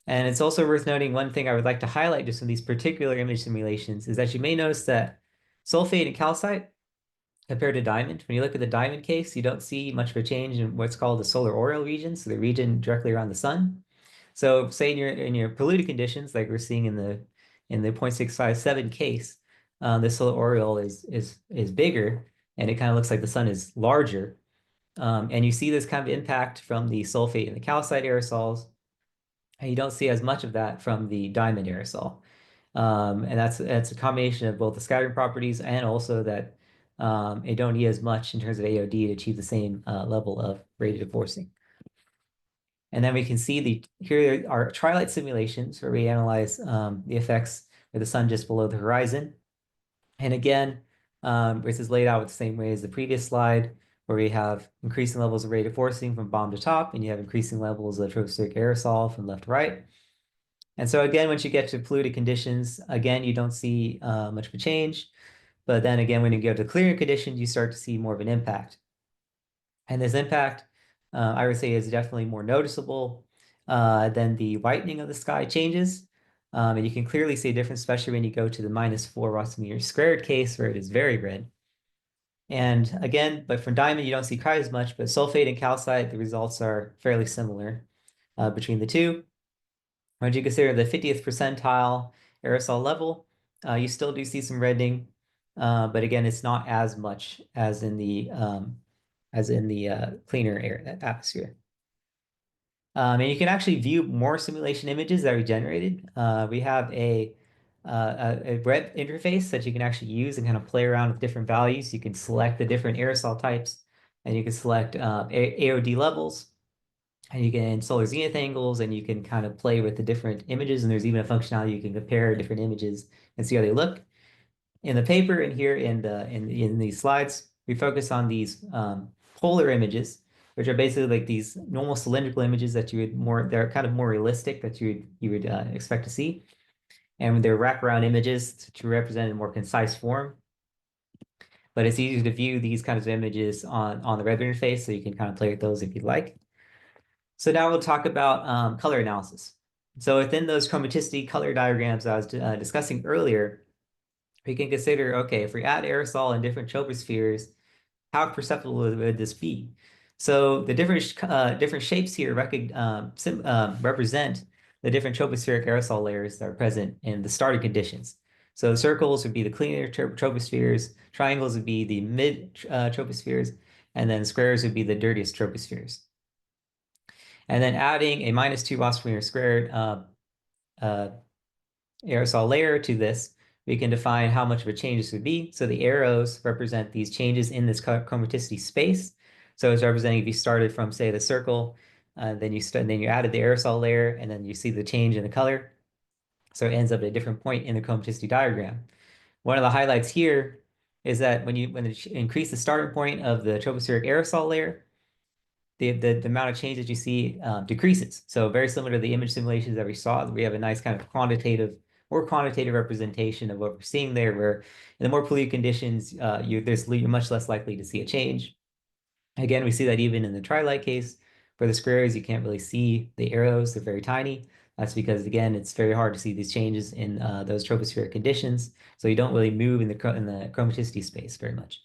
G: And it's also worth noting, one thing I would like to highlight just in these particular image simulations is that you may notice that sulfate and calcite compared to diamond, when you look at the diamond case, you don't see much of a change in what's called the solar aureole region, so the region directly around the sun. So say in your polluted conditions, like we're seeing in the 0.657 case, the solar aureole is bigger, and it kind of looks like the sun is larger. And you see this kind of impact from the sulfate and the calcite aerosols, and you don't see as much of that from the diamond aerosol. And that's a combination of both the scattering properties and also that it don't need as much in terms of AOD to achieve the same level of radiative forcing. And then we can see here are twilight simulations where we analyze the effects of the sun just below the horizon. And again, this is laid out the same way as the previous slide, where we have increasing levels of radiative forcing from bottom to top, and you have increasing levels of tropospheric aerosol from left to right. And so again, once you get to polluted conditions, again, you don't see much of a change. But then again, when you go to clearing conditions, you start to see more of an impact. And this impact, I would say, is definitely more noticeable than the whitening of the sky changes. And you can clearly see a difference, especially when you go to the -4 Rossmeter² case, where it is very red. And again, but for diamond, you don't see quite as much, but sulfate and calcite, the results are fairly similar between the two. When you consider the 50th percentile aerosol level, you still do see some reddening, but again, it's not as much as in the cleaner air atmosphere. And you can actually view more simulation images that are generated. We have a web interface that you can actually use and kind of play around with different values. You can select the different aerosol types, and you can select AOD levels, and you can solar zenith angles, and you can kind of play with the different images. And there's even a functionality you can compare different images and see how they look. In the paper and here in these slides, we focus on these polar images, which are basically like these normal cylindrical images that they're kind of more realistic that you would expect to see. And they're wraparound images to represent a more concise form. But it's easy to view these kinds of images on the web interface, so you can kind of play with those if you'd like. So now we'll talk about color analysis. So within those chromaticity color diagrams I was discussing earlier, we can consider, okay, if we add aerosol in different tropospheres, how perceptible would this be? So the different shapes here represent the different tropospheric aerosol layers that are present in the starting conditions. So the circles would be the cleaner tropospheres, triangles would be the mid tropospheres, and then squares would be the dirtiest tropospheres. And then adding a -2 Rossmeter² aerosol layer to this, we can define how much of a change this would be. So the arrows represent these changes in this chromaticity space. So it's representing if you started from, say, the circle, then you added the aerosol layer, and then you see the change in the color. So it ends up at a different point in the chromaticity diagram. One of the highlights here is that when you increase the starting point of the tropospheric aerosol layer, the amount of change that you see decreases. So very similar to the image simulations that we saw, we have a nice kind of quantitative representation of what we're seeing there, where in the more polluted conditions, you're much less likely to see a change. Again, we see that even in the tri-light case. For the squares, you can't really see the arrows, they're very tiny. That's because, again, it's very hard to see these changes in those tropospheric conditions. So you don't really move in the chromaticity space very much.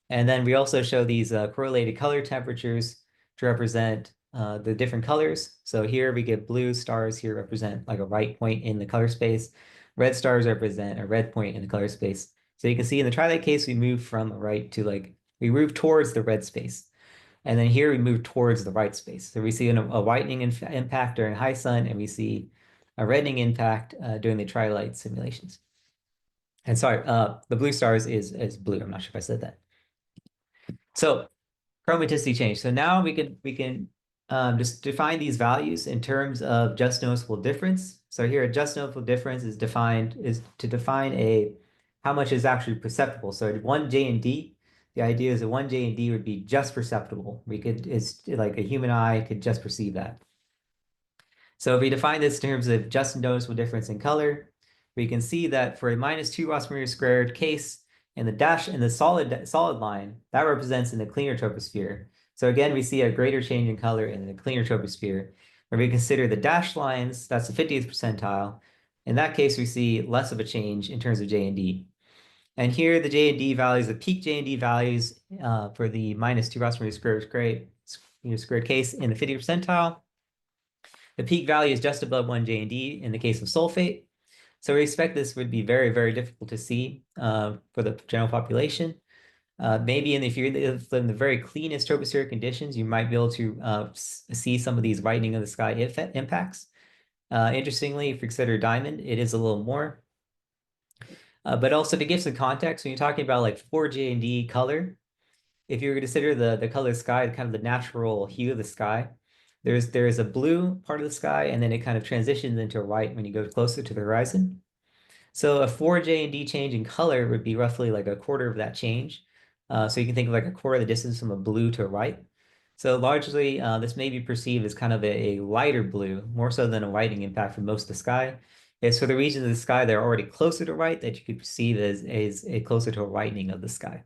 G: And then we also show these correlated color temperatures to represent the different colors. So here we get blue stars here represent like a right point in the color space. Red stars represent a red point in the color space. So you can see in the tri-light case, we move from right to we move towards the red space. And then here we move towards the right space. So we see a whitening impact during high sun, and we see a reddening impact during the tri-light simulations. And sorry, the blue stars is blue. I'm not sure if I said that. So chromaticity change. So now we can just define these values in terms of just noticeable difference. So here, a just noticeable difference is to define how much is actually perceptible. So 1 J and D, the idea is that 1 J and D would be just perceptible. It's like a human eye could just perceive that. So if we define this in terms of just noticeable difference in color, we can see that for a -2 Rossmeter² case, in the solid line, that represents in the cleaner troposphere. So again, we see a greater change in color in the cleaner troposphere. Where we consider the dashed lines, that's the 50th percentile. In that case, we see less of a change in terms of J and D. And here, the J and D values, the peak J and D values for the -2 Rossmeter² case in the 50th percentile. The peak value is just above 1 J and D in the case of sulfate. So we expect this would be very, very difficult to see for the general population. Maybe if you live in the very cleanest tropospheric conditions, you might be able to see some of these whitening of the sky impacts. Interestingly, if you consider diamond, it is a little more. But also to give some context, when you're talking about like 4 J and D color, if you were to consider the color of the sky, kind of the natural hue of the sky, there is a blue part of the sky, and then it kind of transitions into a white when you go closer to the horizon. So a 4 J and D change in color would be roughly like a quarter of that change. So you can think of like a quarter of the distance from a blue to a white. So largely, this may be perceived as kind of a lighter blue, more so than a whitening impact for most of the sky. It's for the regions of the sky that are already closer to white that you could perceive as a closer to a whitening of the sky.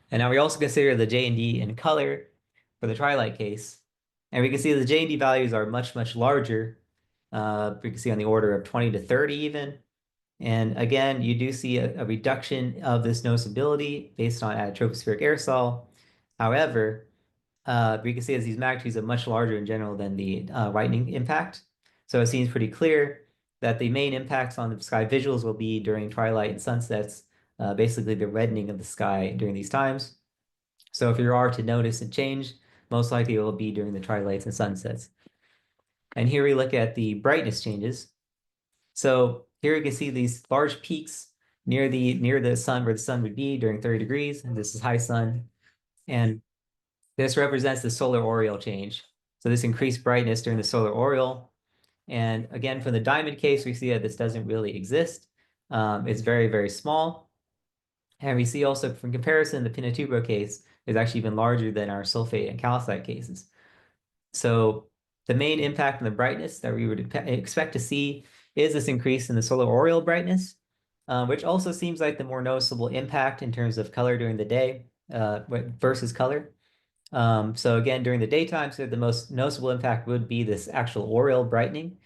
G: And now we also consider the J and D in color for the twilight case. And we can see the J and D values are much, much larger. We can see on the order of 20 to 30 even. And again, you do see a reduction of this noticeability based on stratospheric aerosol. However, we can see as these magnitudes are much larger in general than the whitening impact. So it seems pretty clear that the main impacts on the sky visuals will be during twilight and sunsets, basically the reddening of the sky during these times. So if you are to notice a change, most likely it will be during the twilights and sunsets. And here we look at the brightness changes. So here you can see these large peaks near the sun, where the sun would be during 30 degrees, and this is high sun. And this represents the solar aureole change. So this increased brightness during the solar aureole. And again, for the diamond case, we see that this doesn't really exist. It's very, very small. And we see also from comparison, the Pinatubo case is actually even larger than our sulfate and calcite cases. So the main impact on the brightness that we would expect to see is this increase in the solar aureole brightness, which also seems like the more noticeable impact in terms of color during the day versus color. So again, during the daytime, so the most noticeable impact would be this actual aureole brightening.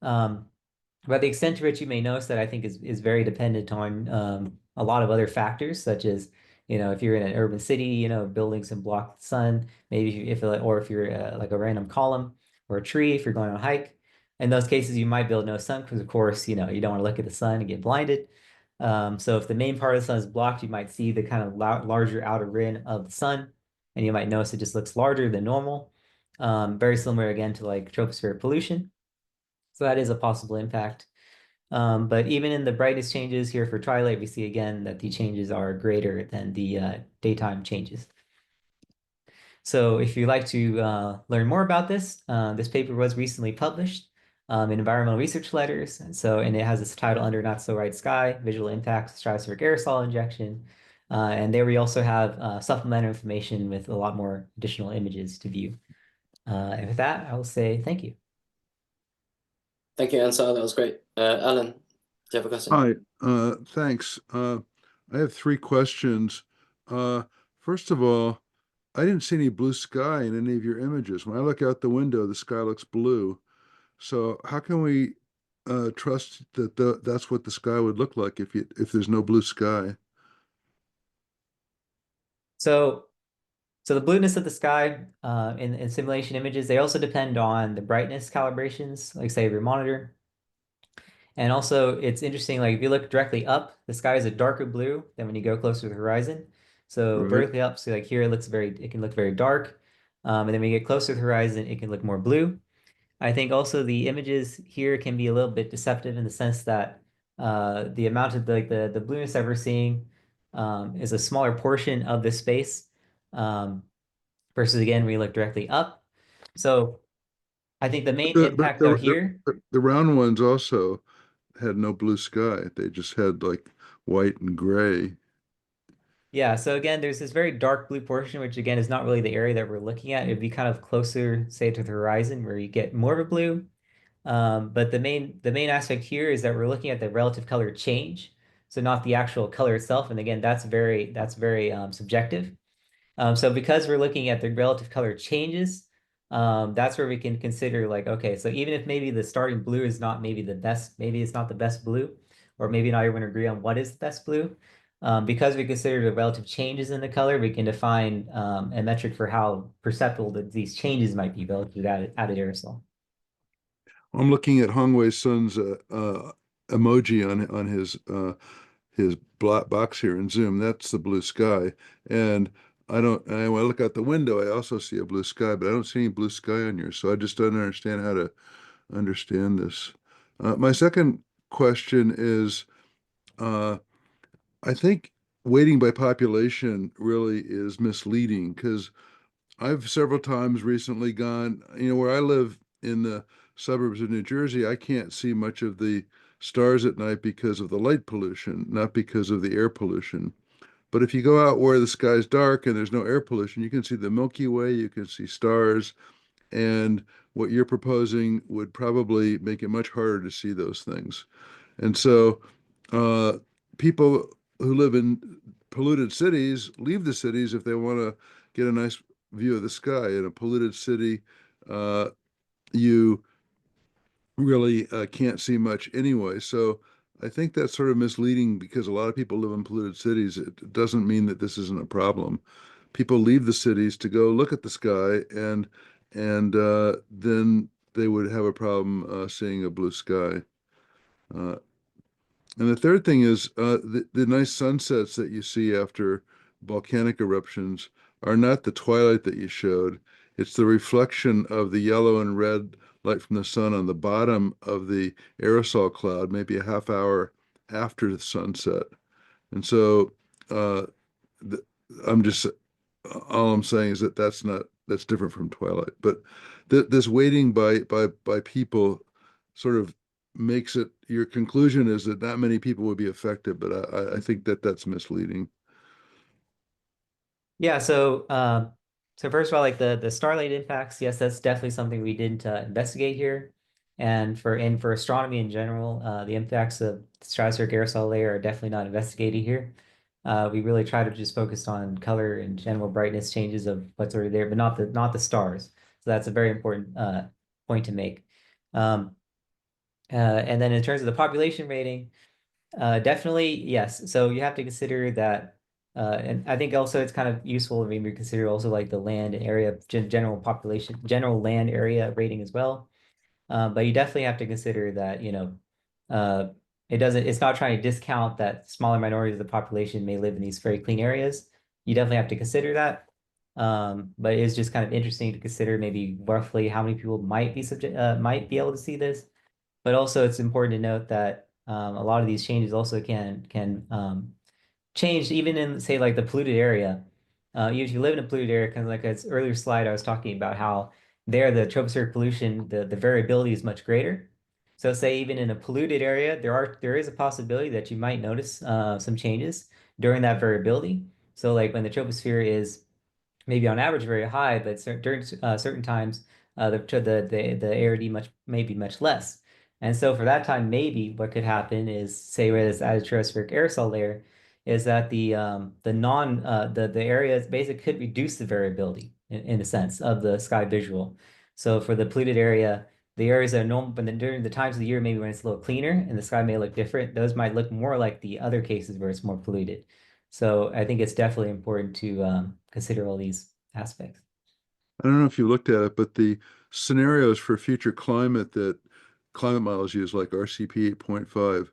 G: But the extent to which you may notice that I think is very dependent on a lot of other factors, such as, if you're in an urban city, buildings can block the sun, maybe or if you're like a random column or a tree, if you're going on a hike. In those cases, you might be able to notice sun because, of course, you don't want to look at the sun and get blinded. So if the main part of the sun is blocked, you might see the kind of larger outer rim of the sun, and you might notice it just looks larger than normal. Very similar again to like tropospheric pollution. So that is a possible impact. But even in the brightest changes here for twilight, we see again that the changes are greater than the daytime changes. So if you'd like to learn more about this, this paper was recently published in Environmental Research Letters. And it has this title under Not So Bright Sky, Visual Impacts of Stratospheric Aerosol Injection. And there we also have supplementary information with a lot more additional images to view. And with that, I will say thank you.
A: Thank you, Ansar. That was great. Alan, do you have a question?
H: Hi, thanks. I have three questions. First of all, I didn't see any blue sky in any of your images. When I look out the window, the sky looks blue. So how can we trust that that's what the sky would look like if there's no blue sky?
G: So the blueness of the sky in simulation images, they also depend on the brightness calibrations, like say of your monitor. And also it's interesting, like if you look directly up, the sky is a darker blue than when you go closer to the horizon. So
H: Right.
G: vertically up, so like here it can look very dark. And then when you get closer to the horizon, it can look more blue. I think also the images here can be a little bit deceptive in the sense that the amount of the blueness that we're seeing is a smaller portion of this space versus again, when you look directly up. So I think the main impact though here.
H: The round ones also had no blue sky. They just had like white and gray.
G: Yeah, so again, there's this very dark blue portion, which again is not really the area that we're looking at. It'd be kind of closer, say, to the horizon where you get more of a blue. But the main aspect here is that we're looking at the relative color change, so not the actual color itself. And again, that's very subjective. So because we're looking at the relative color changes, that's where we can consider like, okay, so even if maybe the starting blue is not maybe the best, maybe it's not the best blue, or maybe not everyone agree on what is the best blue. Because we consider the relative changes in the color, we can define a metric for how perceptible that these changes might be relative to added aerosol.
H: I'm looking at Hongwei Sun's emoji on his black box here in Zoom. That's the blue sky, and when I look out the window, I also see a blue sky, but I don't see any blue sky on yours. So I just don't understand how to understand this. My second question is, I think weighting by population really is misleading because I've several times recently gone, where I live in the suburbs of New Jersey, I can't see much of the stars at night because of the light pollution, not because of the air pollution. But if you go out where the sky's dark and there's no air pollution, you can see the Milky Way, you can see stars, and what you're proposing would probably make it much harder to see those things. And so people who live in polluted cities leave the cities if they want to get a nice view of the sky. In a polluted city, you really can't see much anyway. So I think that's sort of misleading because a lot of people live in polluted cities. It doesn't mean that this isn't a problem. People leave the cities to go look at the sky, and then they would have a problem seeing a blue sky. Uh, and the third thing is the nice sunsets that you see after volcanic eruptions are not the twilight that you showed. It's the reflection of the yellow and red light from the sun on the bottom of the aerosol cloud, maybe a half hour after the sunset. And so uh, th I'm just all I'm saying is that that's different from twilight. But this waiting by people sort of makes it, your conclusion is that not many people would be affected, but I think that that's misleading.
G: Yeah, so first of all, like the starlight impacts, yes, that's definitely something we didn't investigate here. And for astronomy in general, the impacts of the stratospheric aerosol layer are definitely not investigated here. We really try to just focus on color and general brightness changes of what's already there, but not the stars. So that's a very important point to make. And then in terms of the population rating, definitely yes. So you have to consider that. And I think also it's kind of useful to maybe consider also like the land area, general population, general land area rating as well. But you definitely have to consider that, uh, it's not trying to discount that smaller minorities of the population may live in these very clean areas. You definitely have to consider that. But it's just kind of interesting to consider maybe roughly how many people might be able to see this. But also it's important to note that a lot of these changes also can change even in say like the polluted area. If you live in a polluted area, kind of like its earlier slide, I was talking about how there the tropospheric pollution, the variability is much greater. So say even in a polluted area, there is a possibility that you might notice some changes during that variability. So like when the troposphere is maybe on average very high, but during certain times the arity may be much less. And so for that time, maybe what could happen is say where this atmospheric aerosol layer is that the areas basically could reduce the variability in a sense of the sky visual. So for the polluted area, the areas that are normal, but then during the times of the year, maybe when it's a little cleaner and the sky may look different, those might look more like the other cases where it's more polluted. So I think it's definitely important to consider all these aspects.
H: I don't know if you looked at it, but the scenarios for future climate that climate models use, like RCP 8.5,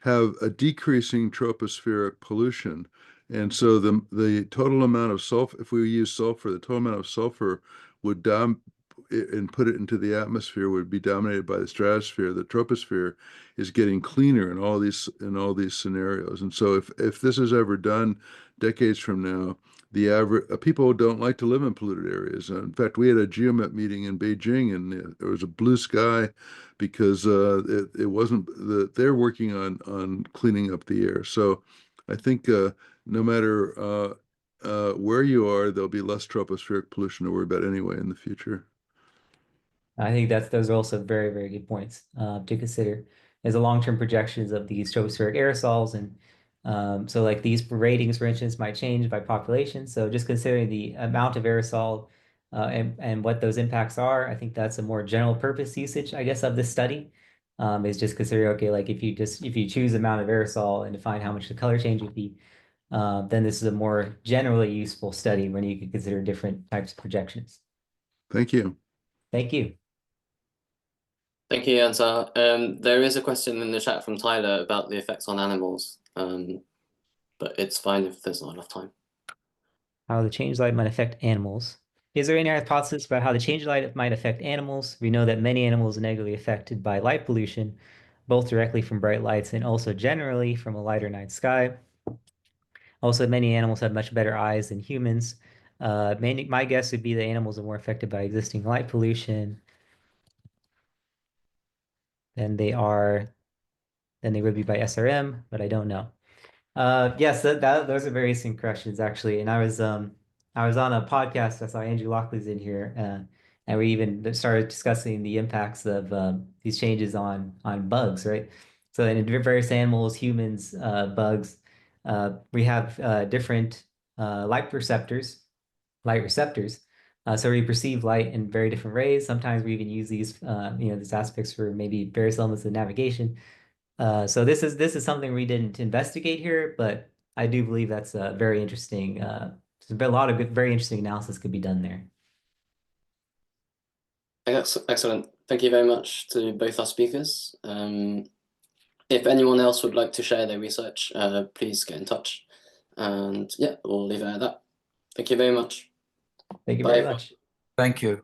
H: have a decreasing tropospheric pollution. And so the total amount of sulfur, if we use sulfur, the total amount of sulfur would and put it into the atmosphere would be dominated by the stratosphere. The troposphere is getting cleaner in all these scenarios. And so if this is ever done decades from now, the average people don't like to live in polluted areas. In fact, we had a GeoMet meeting in Beijing, and there was a blue sky because it wasn't they're working on cleaning up the air. So I think no matter where you are, there'll be less tropospheric pollution to worry about anyway in the future.
G: I think those are also very, very good points to consider as a long-term projections of these tropospheric aerosols. And so like these ratings, for instance, might change by population. So just considering the amount of aerosol and what those impacts are, I think that's a more general purpose usage, I guess, of this study. Is just consider, okay, like if you choose the amount of aerosol and define how much the color change would be, then this is a more generally useful study when you can consider different types of projections.
H: Thank you.
G: Thank you.
A: Thank you, Ansar. There is a question in the chat from Tyler about the effects on animals, but it's fine if there's not enough time.
G: How the change light might affect animals. Is there any hypothesis about how the change light might affect animals? We know that many animals are negatively affected by light pollution, both directly from bright lights and also generally from a lighter night sky. Also, many animals have much better eyes than humans. My guess would be that animals are more affected by existing light pollution than they would be by SRM, but I don't know. Yes, those are very interesting questions actually. And I was on a podcast. I saw Andrew Lockley's in here, and we even started discussing the impacts of these changes on bugs, right? So in various animals, humans, bugs, we have different light receptors. So we perceive light in very different ways. Sometimes we even use these, these aspects for maybe various elements of navigation. So this is something we didn't investigate here, but I do believe that's very interesting. There's been a lot of very interesting analysis could be done there.
A: Excellent. Thank you very much to both our speakers. If anyone else would like to share their research, please get in touch. And yeah, we'll leave it at that. Thank you very much.
G: Thank you
A: Bye.
G: very much.
D: Thank you.